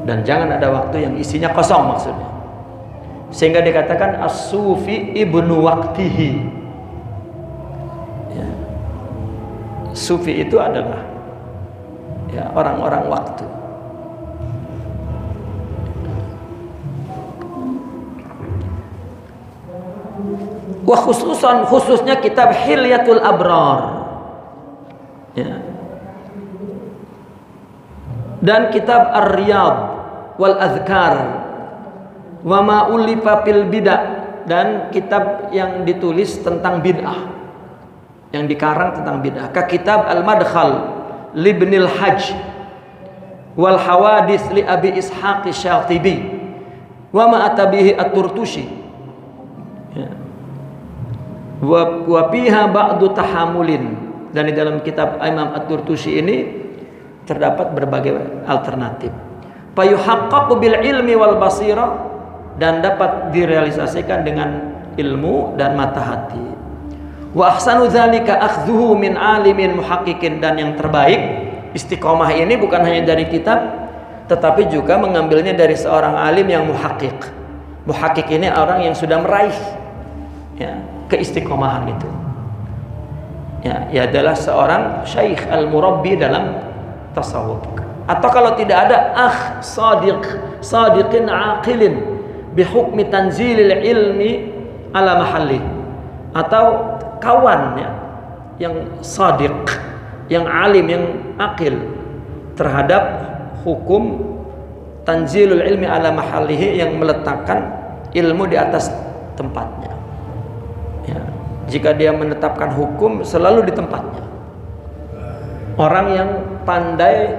Speaker 1: dan jangan ada waktu yang isinya kosong maksudnya. Sehingga dikatakan as-sufi ibnu waqtihi. Ya. Sufi itu adalah ya orang-orang waktu. Wah khususnya kitab Hilyatul Abrar, ya. Dan kitab Ar-Riyad wal Azkar wa ma ulifa fil bidah dan kitab yang ditulis tentang bid'ah, yang dikarang tentang bid'ah. Ka kitab Al-Madkhal li Ibnil Hajj wal Hawadits li Abi Ishaq Syatibi wa ma atabihi at-Turtushi. Ya. Wa fiha ba'du tahamulin, dan di dalam kitab Imam at-Turtushi ini terdapat berbagai alternatif. Fa yuhaqqaqu bil ilmi wal basira, dan dapat direalisasikan dengan ilmu dan mata hati. Wa ahsanu dzalika akhdhuhu min alimin muhaqqiqin, dan yang terbaik istiqomah ini bukan hanya dari kitab, tetapi juga mengambilnya dari seorang alim yang muhaqqiq. Muhaqqiq ini orang yang sudah meraih ya, keistiqomahan itu. Ya, ia adalah seorang syekh al-murabbi dalam tasawuf. Atau kalau tidak ada sadiqin aqilin bihukmi tanzilil ilmi ala mahalli, atau kawan ya, yang sadiq, yang alim, yang akil terhadap hukum tanzilul ilmi ala mahallihi, yang meletakkan ilmu di atas tempatnya ya. Jika dia menetapkan hukum selalu di tempatnya. Orang yang pandai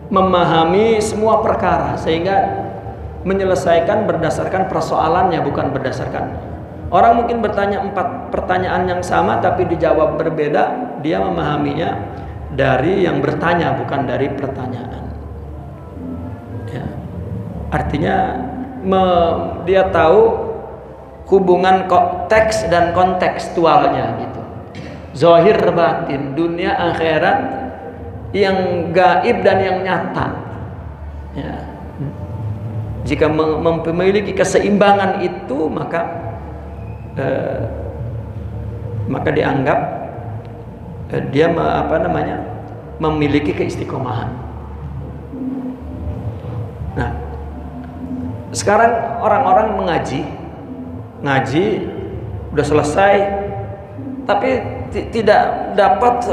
Speaker 1: memahami semua perkara sehingga menyelesaikan berdasarkan persoalannya, bukan berdasarkan. Orang mungkin bertanya 4 pertanyaan yang sama tapi dijawab berbeda, dia memahaminya dari yang bertanya, bukan dari pertanyaan ya. Artinya dia tahu hubungan teks dan kontekstualnya gitu, zahir batin, dunia akhirat, yang gaib dan yang nyata ya. Jika memiliki keseimbangan itu, maka dianggap dia memiliki keistiqomahan. Nah, sekarang orang-orang ngaji udah selesai, tapi tidak dapat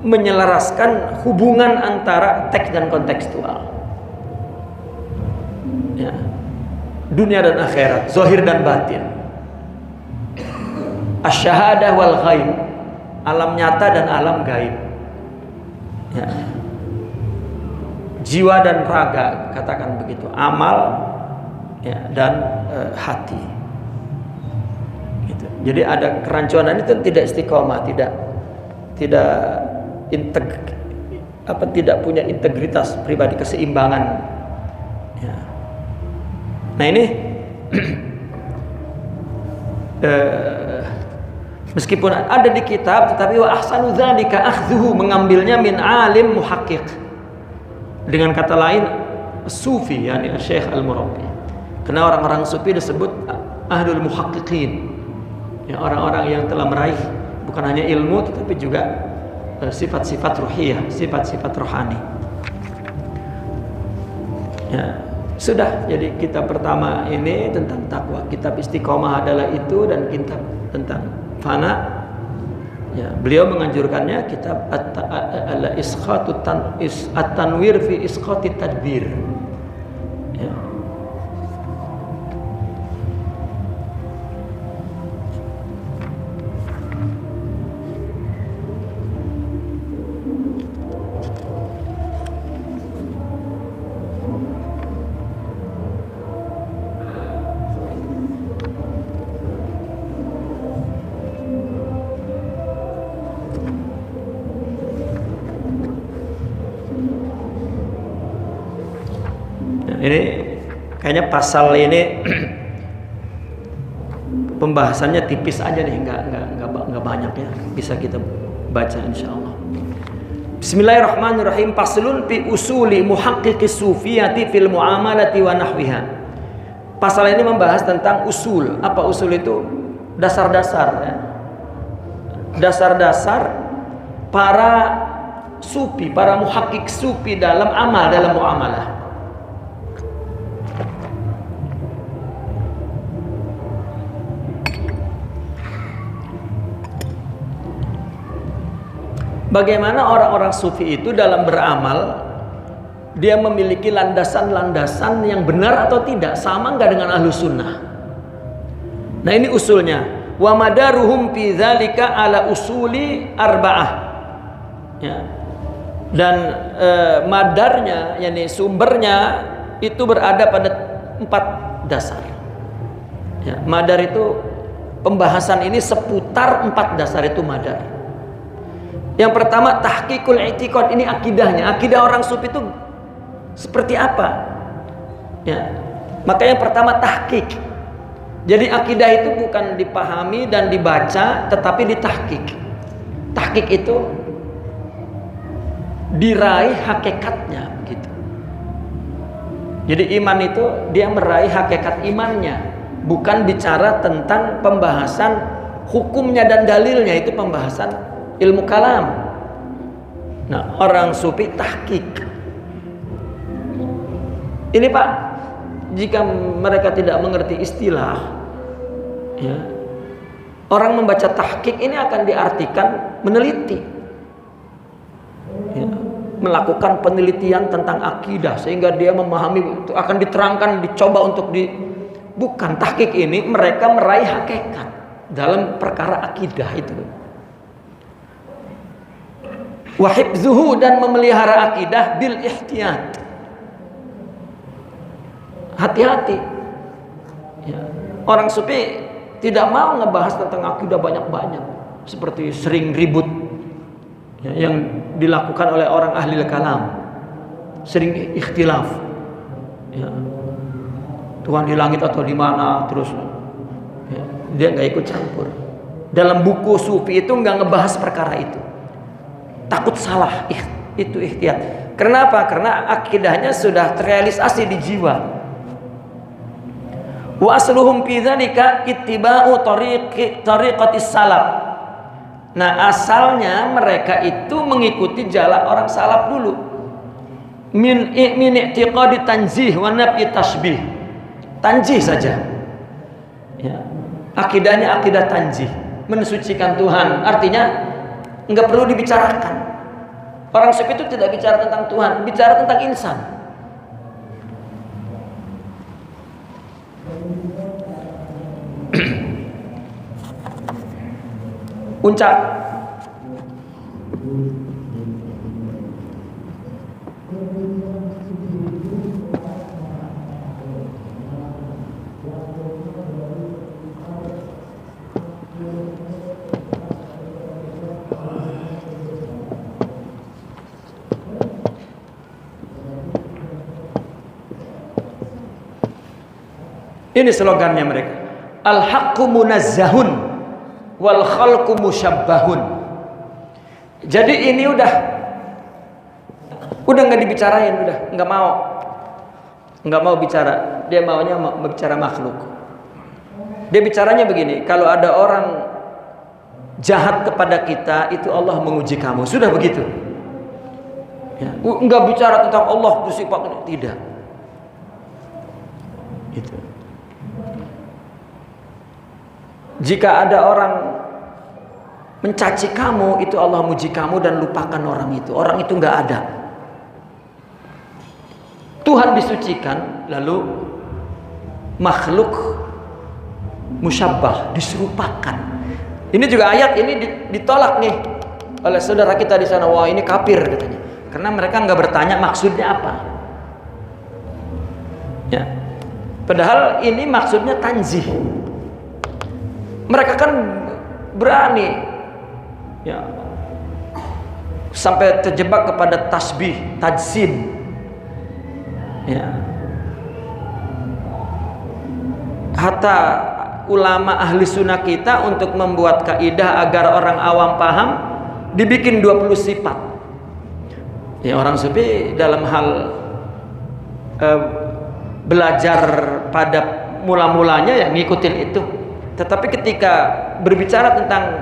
Speaker 1: menyelaraskan hubungan antara teks dan kontekstual ya. Dunia dan akhirat, zahir dan batin, asyahadah wal ghaib, alam nyata dan alam gaib ya. Jiwa dan raga, katakan begitu, amal ya, dan hati gitu. Jadi ada kerancuan, itu tidak istiqomah, tidak punya integritas pribadi, keseimbangan ya. Nah ini meskipun ada di kitab, tetapi wa ahsanu dzalika akhdhuhu, mengambilnya min alim muhaqqiq. Dengan kata lain sufi, yakni Syekh al-Murabbi. Karena orang-orang sufi disebut ahlul muhaqqiqin ya, orang-orang yang telah meraih bukan hanya ilmu tetapi juga sifat-sifat ruhiyah, sifat-sifat rohani ya. Sudah, jadi kitab pertama ini tentang takwa, kitab istiqomah adalah itu, dan kitab tentang fana ya, beliau menganjurkannya kitab at-tanwir fi isqati tadbir ya. Ini kayaknya pasal ini pembahasannya tipis aja nih, nggak banyak ya, bisa kita baca insyaallah. Bismillahirrahmanirrahim. Faslun fi usuli muhaqqiqis sufiyati fil muamalati wa nahwiha. Pasal ini membahas tentang usul. Apa usul itu? Dasar-dasar ya. Dasar-dasar para sufi, para muhaqqiq sufi dalam amal, dalam muamalah. Bagaimana orang-orang sufi itu dalam beramal dia memiliki landasan-landasan yang benar atau tidak, sama nggak dengan Ahlus Sunnah. Nah ini usulnya. Wa madaruhum fi dzalika ala usuli arba'ah. Ya. Dan madarnya, yakni sumbernya itu berada pada 4 dasar. Ya, madar itu pembahasan ini seputar 4 dasar itu madar. Yang pertama tahqiqul i'tiqad, ini akidahnya. Akidah orang sufi itu seperti apa? Ya. Maka yang pertama tahqiq. Jadi akidah itu bukan dipahami dan dibaca, tetapi ditahqiq. Tahqiq itu diraih hakikatnya gitu. Jadi iman itu dia meraih hakikat imannya, bukan bicara tentang pembahasan hukumnya dan dalilnya, itu pembahasan ilmu kalam. Nah, orang sufi tahqiq. Ini Pak, jika mereka tidak mengerti istilah, ya, orang membaca tahqiq ini akan diartikan meneliti, ya, melakukan penelitian tentang akidah sehingga dia memahami, itu akan diterangkan, dicoba untuk bukan. Tahqiq ini mereka meraih hakikat dalam perkara akidah itu. Wa hifzuhu, dan memelihara akidah bil ihtiyat. Hati-hati. Ya. Orang sufi tidak mau ngebahas tentang akidah banyak-banyak, seperti sering ribut, ya, yang dilakukan oleh orang ahli kalam, sering ikhtilaf, ya, Tuhan di langit atau di mana, terus ya, dia nggak ikut campur. Dalam buku sufi itu nggak ngebahas perkara itu, takut salah, itu ihtiyat. Kenapa? Karena akidahnya sudah terrealisasi di jiwa. Wa asluhum fi dzalika ittiba'u tariqatis salaf. Nah, asalnya mereka itu mengikuti jalan orang salaf dulu. Min i'tiqadi tanzih wa nafi tasbih. Tanzih saja. Ya. Akidahnya akidah tanzih, mensucikan Tuhan. Artinya enggak perlu dibicarakan. Orang sufi itu tidak bicara tentang Tuhan, bicara tentang insan. Puncak. Ini slogannya mereka. Al-haqqu munazzahun wal khalqu musyabbahun. Jadi ini udah nggak dibicarain, udah nggak mau bicara. Dia maunya bicara makhluk. Dia bicaranya begini, kalau ada orang jahat kepada kita, itu Allah menguji kamu, sudah begitu. Ya, nggak bicara tentang Allah bersifatnya, tidak. Itu. Jika ada orang mencaci kamu, itu Allah muji kamu dan lupakan orang itu. Orang itu nggak ada. Tuhan disucikan, lalu makhluk musyabbah diserupakan. Ini juga ayat ini ditolak nih oleh saudara kita di sana. Wah, ini kafir katanya. Karena mereka nggak bertanya maksudnya apa. Ya. Padahal ini maksudnya tanzih. Mereka kan berani, ya, sampai terjebak kepada tasbih, tajsim, ya. Hatta ulama ahli sunnah kita untuk membuat kaidah agar orang awam paham, dibikin 20 sifat. Ya, orang sufi dalam hal belajar pada mula-mulanya ya ngikutin itu. Tetapi ketika berbicara tentang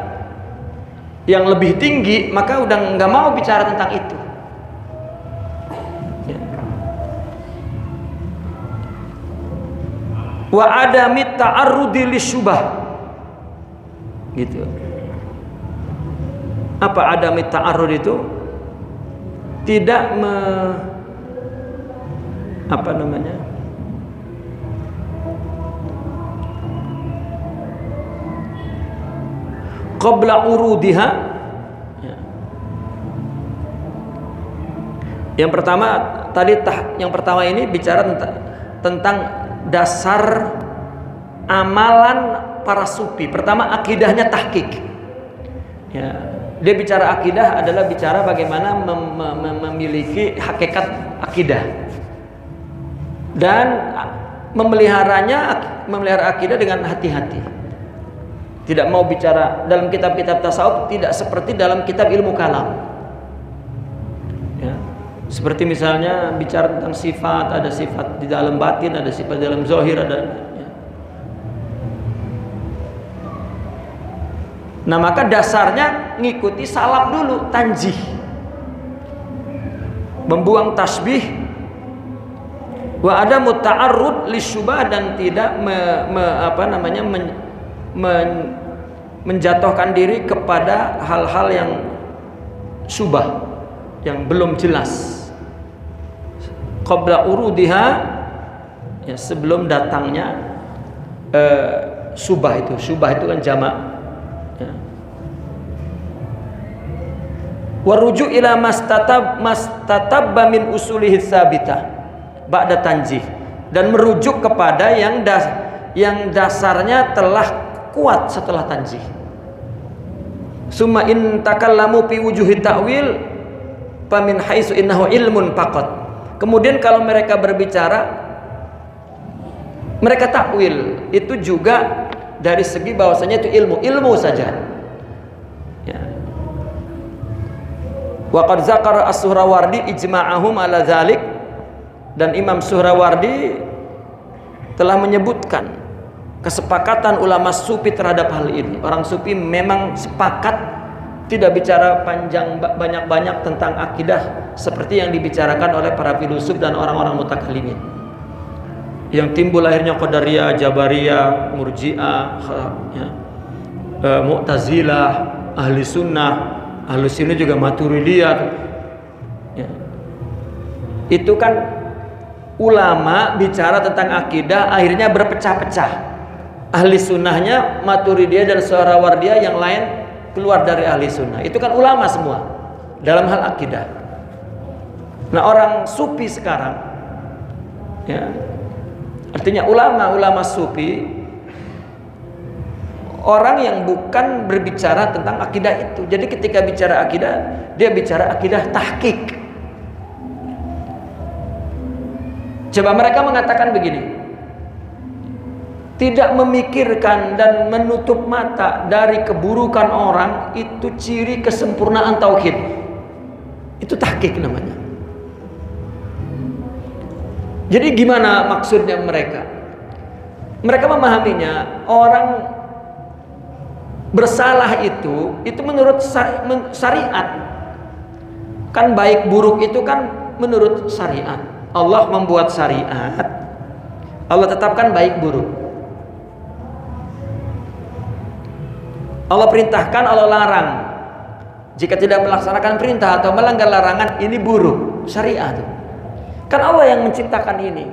Speaker 1: yang lebih tinggi, maka udah nggak mau bicara tentang itu. Ya. Wa adami ta'arrudi lisyubah. Gitu. Apa adami ta'arrud itu? Tidak apa namanya, qabla urudiha. Ya. Yang pertama tadi yang pertama ini bicara tentang dasar amalan para sufi. Pertama akidahnya tahqiq. Ya, dia bicara akidah adalah bicara bagaimana memiliki hakikat akidah dan memelihara akidah dengan hati-hati. Tidak mau bicara dalam kitab-kitab tasawuf, tidak seperti dalam kitab ilmu kalam. Ya. Seperti misalnya bicara tentang sifat, ada sifat di dalam batin, ada sifat di dalam zahir, ada. Ya. Nah maka dasarnya ngikuti salaf dulu, tanjih, membuang tasbih, wa ada muta'arrud lisyubah, dan tidak menjatuhkan diri kepada hal-hal yang syubah, yang belum jelas. Qabla urudiha, ya, sebelum datangnya syubah itu. Syubah itu kan jamak. Ya. Waruju ila mastatabba min usulihi tsabitah ba'da tanjih, dan merujuk kepada yang dasarnya telah kuat setelah tanjih. Summa in takallamu fi wujuhi ta'wil fa min haitsu innahu ilmun faqat. Kemudian kalau mereka berbicara, mereka takwil, itu juga dari segi bahwasanya itu ilmu saja. Ya. Wa qad zakara as-Suhrawardi ijma'ahum ala dzalik, dan Imam Suhrawardi telah menyebutkan kesepakatan ulama sufi terhadap hal ini. Orang sufi memang sepakat tidak bicara panjang banyak-banyak tentang akidah seperti yang dibicarakan oleh para filosof dan orang-orang mutakallimin. Yang timbul akhirnya Qadariyah, Jabariyah, Murji'ah, ya, Mu'tazilah, Ahli Sunnah, Ahli Sunnah juga Maturidiyah. Ya. Itu kan ulama bicara tentang akidah akhirnya berpecah-pecah. Ahli sunnahnya Maturidiyah dan Suhrawardiyah, yang lain keluar dari ahli sunnah. Itu kan ulama semua dalam hal akidah. Nah orang sufi sekarang, ya, artinya ulama sufi orang yang bukan berbicara tentang akidah itu. Jadi ketika bicara akidah, dia bicara akidah tahqiq. Coba mereka mengatakan begini: tidak memikirkan dan menutup mata dari keburukan orang itu ciri kesempurnaan tauhid. Itu tahqiq namanya. Jadi gimana maksudnya mereka? Mereka memahaminya orang bersalah itu menurut syariat. Kan baik buruk itu kan menurut syariat. Allah membuat syariat. Allah tetapkan baik buruk. Allah perintahkan, Allah larang. Jika tidak melaksanakan perintah atau melanggar larangan, ini buruk. Syariat. Kan Allah yang menciptakan ini.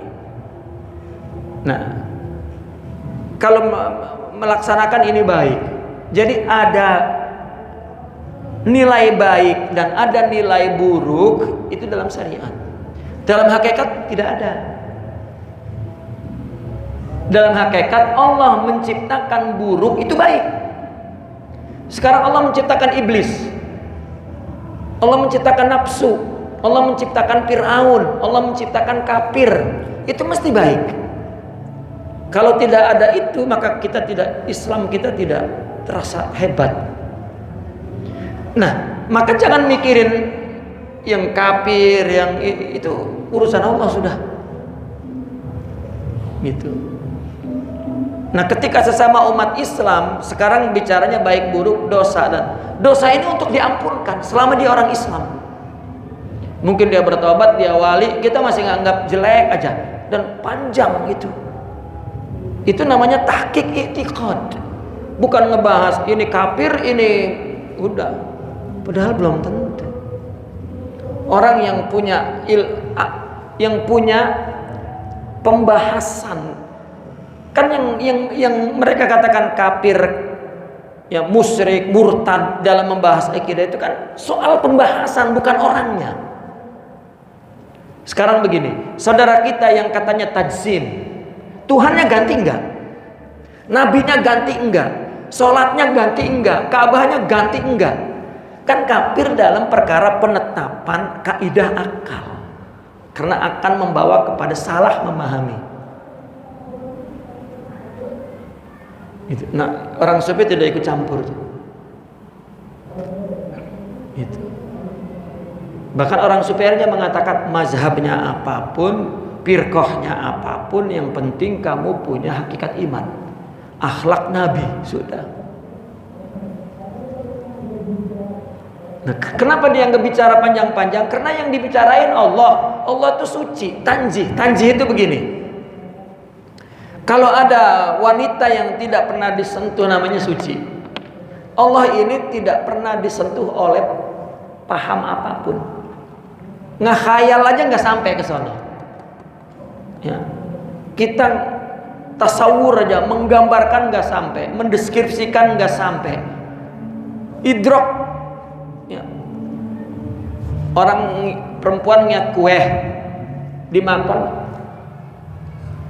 Speaker 1: Nah, kalau melaksanakan ini baik. Jadi ada nilai baik dan ada nilai buruk itu dalam syariat. Dalam hakikat tidak ada. Dalam hakikat Allah menciptakan buruk itu baik. Sekarang Allah menciptakan iblis, Allah menciptakan nafsu, Allah menciptakan Fir'aun, Allah menciptakan kafir. Itu mesti baik. Kalau tidak ada itu, maka Islam kita tidak terasa hebat. Nah, maka jangan mikirin yang kafir, yang itu urusan Allah sudah. Gitu. Nah ketika sesama umat Islam sekarang bicaranya baik buruk, dosa, dan dosa ini untuk diampunkan selama dia orang Islam. Mungkin dia bertobat, dia wali, kita masih nganggap jelek aja dan panjang gitu. Itu namanya tahqiq i'tiqad. Bukan ngebahas ini kafir, ini udah. Padahal belum tentu. Orang yang punya pembahasan. Kan yang mereka katakan kafir, ya musyrik, murtad dalam membahas akidah itu kan soal pembahasan, bukan orangnya. Sekarang begini, saudara kita yang katanya tajsim, Tuhannya ganti enggak? Nabinya ganti enggak? Sholatnya ganti enggak? Ka'bahnya ganti enggak? Kan kafir dalam perkara penetapan kaidah akal, karena akan membawa kepada salah memahami. Nah, orang sufi tidak ikut campur. Gitu. Bahkan orang sufi akhirnya mengatakan mazhabnya apapun, firqahnya apapun, yang penting kamu punya hakikat iman, akhlak Nabi sudah. Nah, kenapa dia nggak bicara panjang-panjang? Karena yang dibicarain Allah. Allah itu suci, tanzih. Tanzih itu begini. Kalau ada wanita yang tidak pernah disentuh namanya suci. Allah ini tidak pernah disentuh oleh paham apapun. Ngekhayal aja nggak sampai ke sana. Ya. Kita tasawur aja, menggambarkan nggak sampai, mendeskripsikan nggak sampai. Idrok, ya. Orang perempuan ngiat kue dimakan,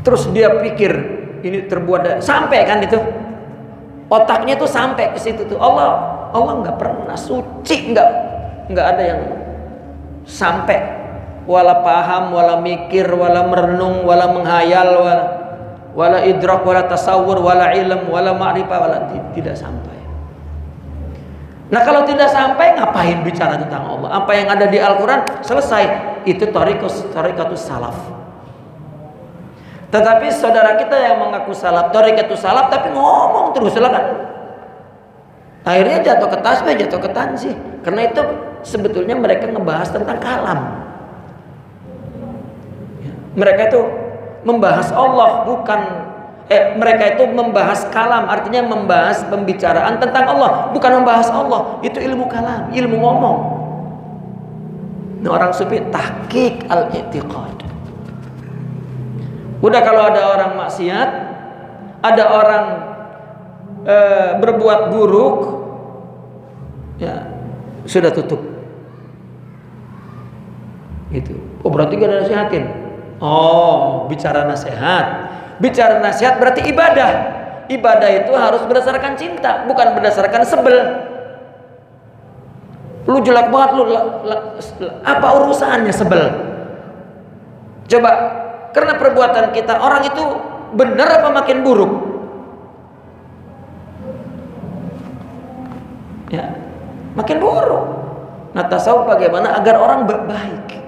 Speaker 1: terus dia pikir ini terbuat dari, sampai kan itu, otaknya tuh sampai ke situ tuh. Allah nggak pernah suci, nggak ada yang sampai, wala paham, wala mikir, wala merenung, wala menghayal, wala idrak, wala tasawur, wala ilm, wala ma'rifah, wala tidak sampai. Nah, kalau tidak sampai, ngapain bicara tentang Allah? Apa yang ada di Al-Quran selesai. Itu tariqatus salaf. Tetapi saudara kita yang mengaku salaf, tariqatus salaf, tapi ngomong terus lah kan. Akhirnya jatuh ke tasbih, jatuh ke tanzih. Karena itu sebetulnya mereka ngebahas tentang kalam. Mereka itu membahas Allah, bukan mereka itu membahas kalam, artinya membahas pembicaraan tentang Allah, bukan membahas Allah. Itu ilmu kalam, ilmu ngomong. Nah, orang sufi tahqiq al-i'tiqad. Udah, kalau ada orang maksiat, ada orang berbuat buruk, ya sudah tutup. Gitu. Oh, berarti gak ada nasihatin. Oh, bicara nasihat. Bicara nasihat berarti ibadah. Ibadah itu harus berdasarkan cinta, bukan berdasarkan sebel. Lu jelek banget, lu apa urusannya sebel? Coba, karena perbuatan kita, orang itu benar apa makin buruk? Ya, makin buruk. Nah, tasawuf bagaimana agar orang baik?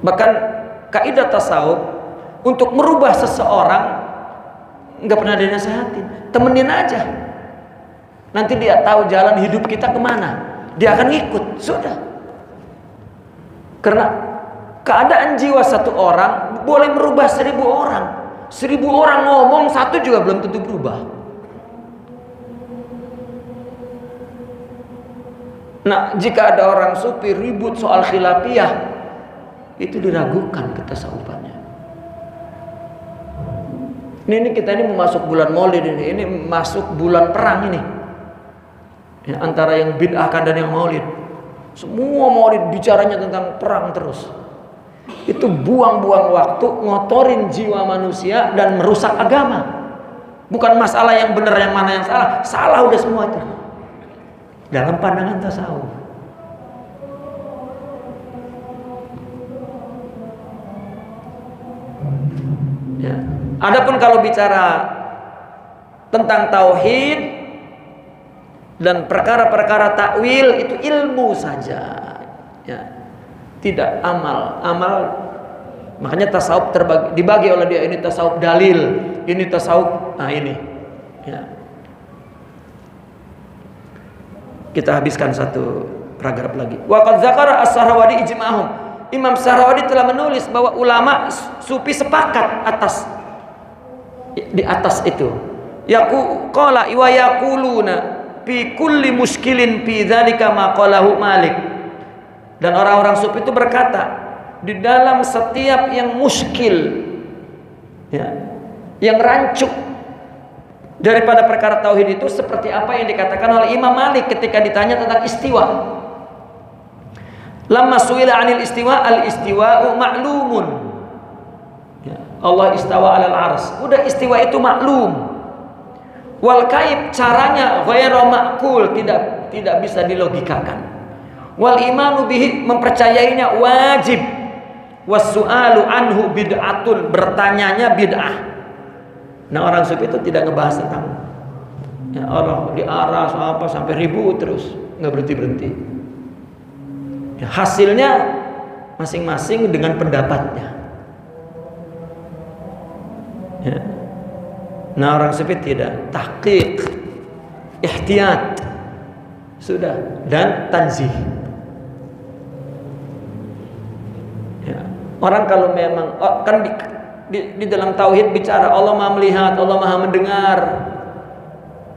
Speaker 1: Bahkan kaidah tasawuf untuk merubah seseorang nggak pernah dinasehatin, temenin aja. Nanti dia tahu jalan hidup kita kemana, dia akan ngikut, sudah. Karena keadaan jiwa satu orang boleh merubah 1000 orang. 1000 orang ngomong, satu juga belum tentu berubah. Nah, jika ada orang sufi ribut soal khilafiyah, itu diragukan ketasawufannya. Ini kita ini masuk bulan Maulid ini masuk bulan perang ini. Ya, antara yang bid'ahkan dan yang Maulid. Semua Maulid bicaranya tentang perang terus. Itu buang-buang waktu, ngotorin jiwa manusia dan merusak agama. Bukan masalah yang benar yang mana yang salah. Salah udah semua itu. Dalam pandangan tasawuf. Ya. Adapun kalau bicara tentang tauhid dan perkara-perkara takwil, itu ilmu saja, ya, tidak amal. Makanya tasawuf dibagi oleh dia, ini tasawuf dalil, ini tasawuf, nah ini, ya. Kita habiskan satu paragraf lagi. Wa qad dzakara as-Sahrawadi ijma'ahum. Imam Sahrawadi telah menulis bahwa ulama sufi sepakat di atas itu. Qala wa yaquluna fi kulli muskilin fi dzalika ma qalahu Malik. Dan orang-orang sufi itu berkata, di dalam setiap yang muskil, ya, yang rancu daripada perkara tauhid itu seperti apa yang dikatakan oleh Imam Malik ketika ditanya tentang istiwa. Lamma su'ila 'anil istiwa, al-istiwa'u ma'lumun. Ya, Allah istawa 'alal 'arsy. Udah, istiwa itu maklum. Wal kaif, caranya ghairu ma'qul, tidak bisa dilogikakan. Wal imanu bihi, mempercayainya wajib. Was su'alu anhu bid'atun, bertanyanya bid'ah. Nah, orang sufi itu tidak ngebahas tentang ya, Allah diaras apa sampai ribut terus, nggak berhenti-berhenti. Ya, hasilnya masing-masing dengan pendapatnya. Ya. Nah, orang sufi tidak, tahqiq, ihtiyat, sudah, dan tanzih. Ya. Orang kalau memang kan di dalam tauhid bicara Allah Maha melihat, Allah Maha mendengar.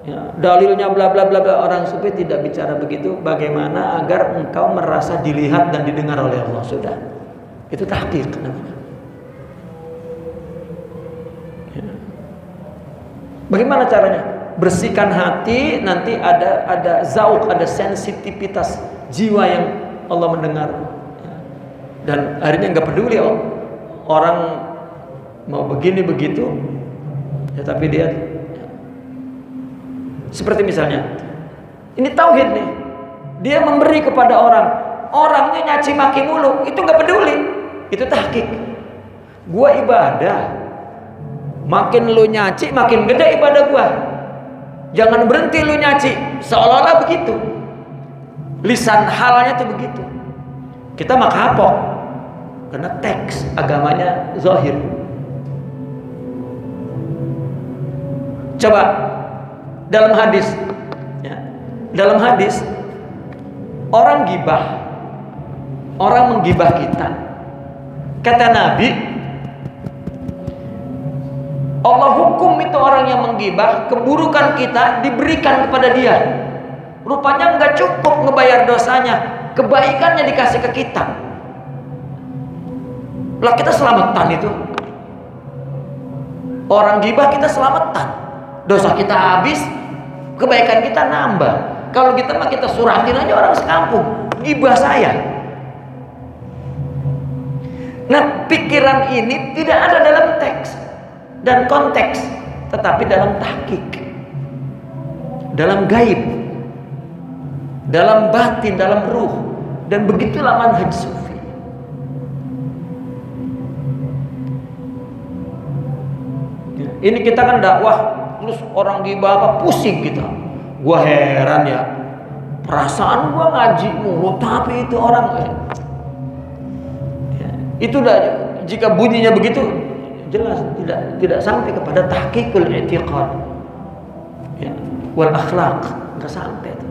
Speaker 1: Ya, dalilnya bla bla bla bla. Orang sufi tidak bicara begitu. Bagaimana agar engkau merasa dilihat dan didengar oleh Allah, sudah. Itu tahqiq namanya. Bagaimana caranya? Bersihkan hati, nanti ada zauq, ada sensitivitas jiwa yang Allah mendengar. Dan akhirnya nggak peduli orang mau begini begitu, ya, tapi dia seperti misalnya ini tauhid nih, dia memberi kepada orangnya nyaci maki mulu, itu nggak peduli, itu tahqiq. Gua ibadah, makin lu nyaci makin gede ibadah gua. Jangan berhenti lu nyaci, seolah-olah begitu. Lisan halnya tuh begitu. Kita mah kapok karena teks agamanya zahir. Coba dalam hadis, ya, dalam hadis orang gibah, orang menggibah kita. Kata Nabi, Allah hukum itu orang yang menggibah, keburukan kita diberikan kepada dia. Rupanya nggak cukup ngebayar dosanya, kebaikannya dikasih ke kita. Lah kita selamatan itu. Orang gibah kita selamatan, dosa kita habis, kebaikan kita nambah. Kalau kita mah kita suratin aja orang sekampung, gibah saya. Nah, pikiran ini tidak ada dalam teks dan konteks, tetapi dalam tahqiq, dalam gaib, dalam batin, dalam ruh. Dan begitulah manhaj sufi. Ini kita kan dakwah, terus orang gibah apa, pusing kita. Gua heran ya, perasaan gua ngaji mulu, tapi itu orang ya, itu dah, jika bunyinya begitu jelas tidak sampai kepada tahqiqul i'tiqad, ya, wal akhlaq, enggak sampai itu.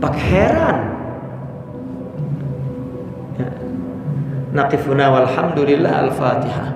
Speaker 1: Pakai heran. Ya. Naqifuna walhamdulillah, al-Fatihah.